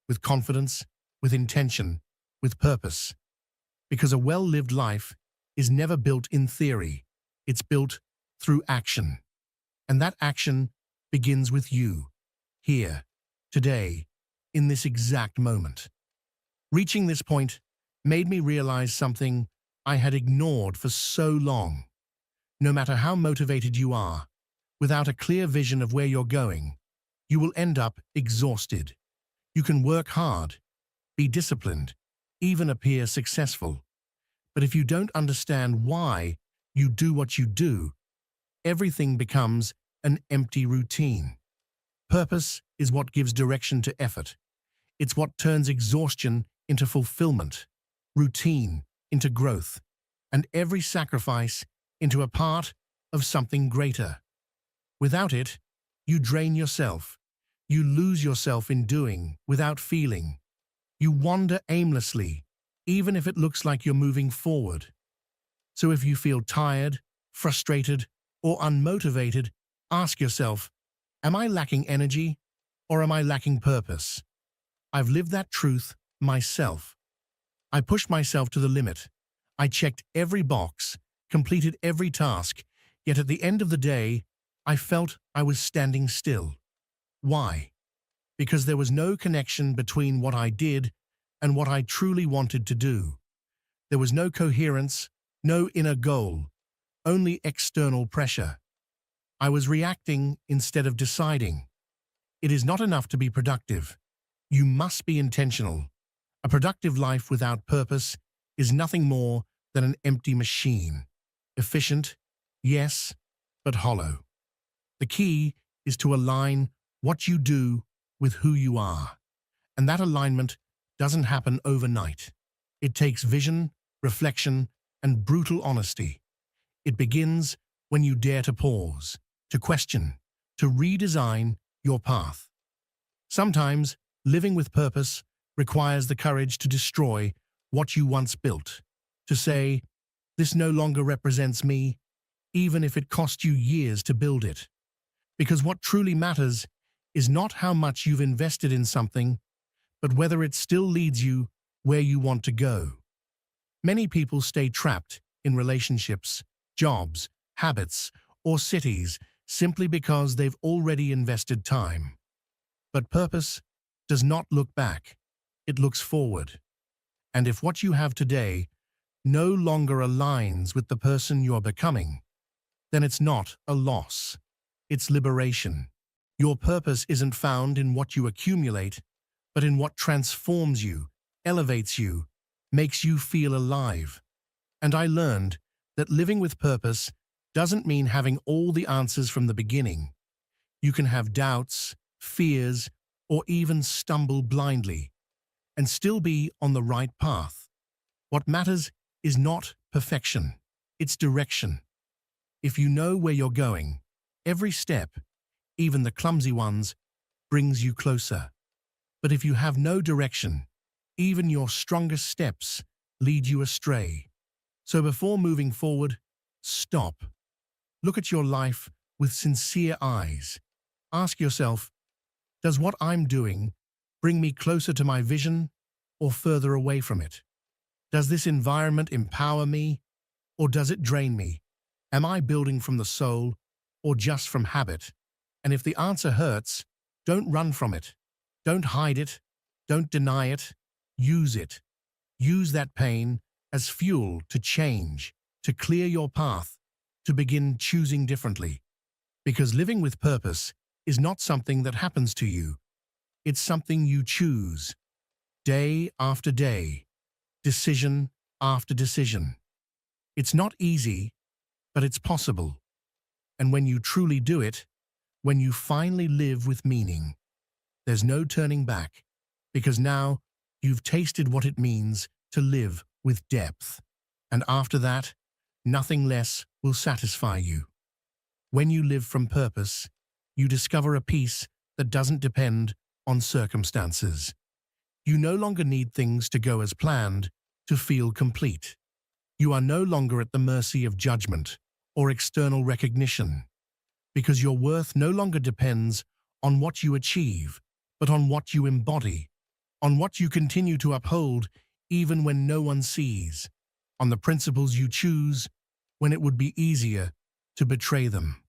with confidence, with intention, with purpose. Because a well-lived life is never built in theory, it's built through action. And that action begins with you, here, today, in this exact moment. Reaching this point made me realize something I had ignored for so long. No matter how motivated you are, without a clear vision of where you're going, you will end up exhausted. You can work hard, be disciplined, even appear successful. But if you don't understand why you do what you do, everything becomes an empty routine. Purpose is what gives direction to effort. It's what turns exhaustion into fulfillment, routine into growth, and every sacrifice into a part of something greater. Without it, you drain yourself. You lose yourself in doing without feeling. You wander aimlessly, even if it looks like you're moving forward. So if you feel tired, frustrated, or unmotivated, ask yourself, am I lacking energy or am I lacking purpose? I've lived that truth myself. I pushed myself to the limit. I checked every box, completed every task, yet at the end of the day, I felt I was standing still. Why? Because there was no connection between what I did and what I truly wanted to do. There was no coherence, no inner goal, only external pressure. I was reacting instead of deciding. It is not enough to be productive. You must be intentional. A productive life without purpose is nothing more than an empty machine. Efficient, yes, but hollow. The key is to align what you do with who you are. And that alignment doesn't happen overnight. It takes vision, reflection, and brutal honesty. It begins when you dare to pause, to question, to redesign your path. Sometimes, living with purpose requires the courage to destroy what you once built, to say, this no longer represents me, even if it cost you years to build it. Because what truly matters is not how much you've invested in something, but whether it still leads you where you want to go. Many people stay trapped in relationships, jobs, habits, or cities simply because they've already invested time. But purpose does not look back, it looks forward. And if what you have today no longer aligns with the person you're becoming, then it's not a loss, it's liberation. Your purpose isn't found in what you accumulate, but in what transforms you, elevates you, makes you feel alive. And I learned that living with purpose doesn't mean having all the answers from the beginning. You can have doubts, fears, or even stumble blindly, and still be on the right path. What matters is not perfection, it's direction. If you know where you're going, every step, even the clumsy ones, brings you closer. But if you have no direction, even your strongest steps lead you astray. So before moving forward, stop. Look at your life with sincere eyes. Ask yourself, does what I'm doing bring me closer to my vision or further away from it? Does this environment empower me or does it drain me? Am I building from the soul or just from habit? And if the answer hurts, don't run from it. Don't hide it. Don't deny it. Use it. Use that pain as fuel to change, to clear your path, to begin choosing differently. Because living with purpose is not something that happens to you. It's something you choose, day after day, decision after decision. It's not easy, but it's possible. And when you truly do it, when you finally live with meaning, there's no turning back, because now you've tasted what it means to live with depth. And after that, nothing less will satisfy you. When you live from purpose, you discover a peace that doesn't depend on circumstances. You no longer need things to go as planned to feel complete. You are no longer at the mercy of judgment or external recognition, because your worth no longer depends on what you achieve, but on what you embody, on what you continue to uphold even when no one sees, on the principles you choose when it would be easier to betray them.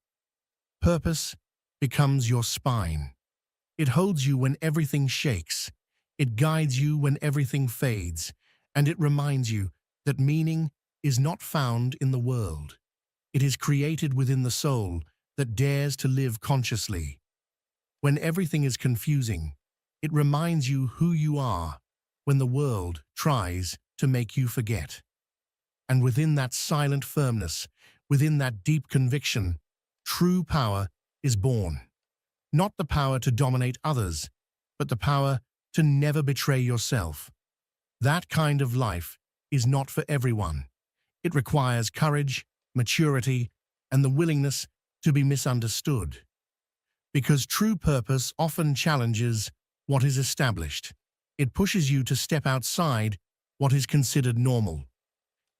Purpose becomes your spine. It holds you when everything shakes, it guides you when everything fades, and it reminds you that meaning is not found in the world. It is created within the soul that dares to live consciously. When everything is confusing, it reminds you who you are when the world tries to make you forget. And within that silent firmness, within that deep conviction, true power is born. Not the power to dominate others, but the power to never betray yourself. That kind of life is not for everyone. It requires courage, maturity, and the willingness to be misunderstood. Because true purpose often challenges what is established. It pushes you to step outside what is considered normal.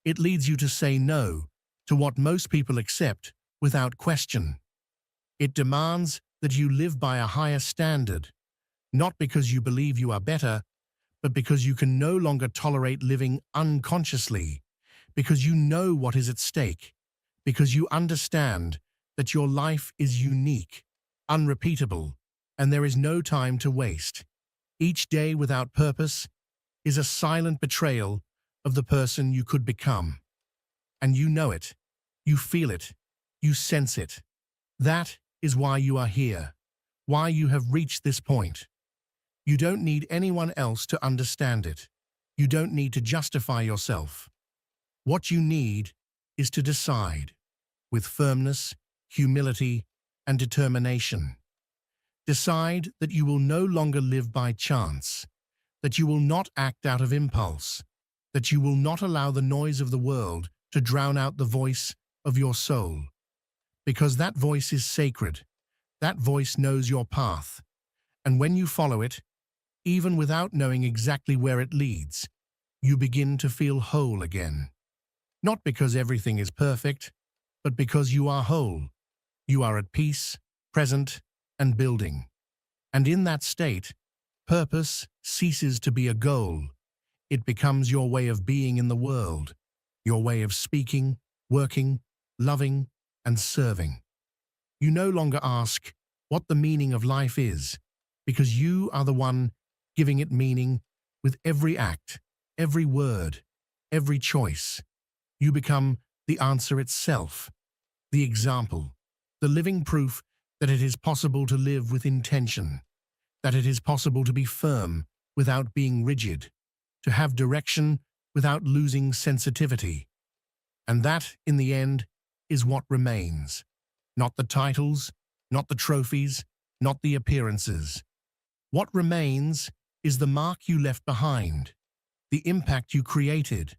It leads you to say no to what most people accept without question. It demands that you live by a higher standard, not because you believe you are better, but because you can no longer tolerate living unconsciously, because you know what is at stake, because you understand that your life is unique, unrepeatable, and there is no time to waste. Each day without purpose is a silent betrayal of the person you could become. And you know it, you feel it, you sense it. That is why you are here, why you have reached this point. You don't need anyone else to understand it. You don't need to justify yourself. What you need is to decide, with firmness, humility, and determination. Decide that you will no longer live by chance, that you will not act out of impulse, that you will not allow the noise of the world to drown out the voice of your soul. Because that voice is sacred, that voice knows your path, and when you follow it, even without knowing exactly where it leads, you begin to feel whole again. Not because everything is perfect, but because you are whole. You are at peace, present, and building. And in that state, purpose ceases to be a goal. It becomes your way of being in the world, your way of speaking, working, loving, and serving. You no longer ask what the meaning of life is, because you are the one giving it meaning with every act, every word, every choice. You become the answer itself, the example, the living proof that it is possible to live with intention, that it is possible to be firm without being rigid, to have direction without losing sensitivity. And that, in the end, is what remains. Not the titles, not the trophies, not the appearances. What remains is the mark you left behind, the impact you created,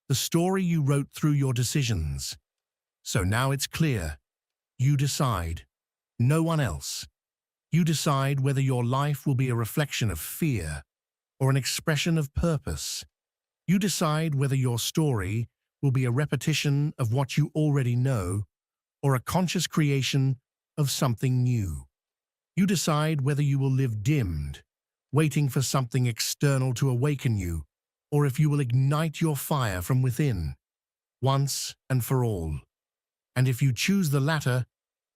the story you wrote through your decisions. So now it's clear. You decide. No one else. You decide whether your life will be a reflection of fear or an expression of purpose. You decide whether your story will be a repetition of what you already know or a conscious creation of something new. You decide whether you will live dimmed, waiting for something external to awaken you, or if you will ignite your fire from within, once and for all. And if you choose the latter,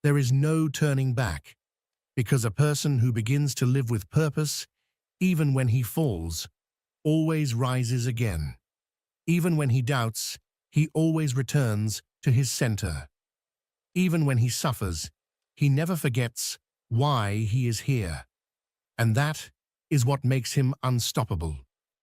there is no turning back, because a person who begins to live with purpose, even when he falls, always rises again. Even when he doubts, he always returns to his center. Even when he suffers, he never forgets why he is here. And that is what makes him unstoppable.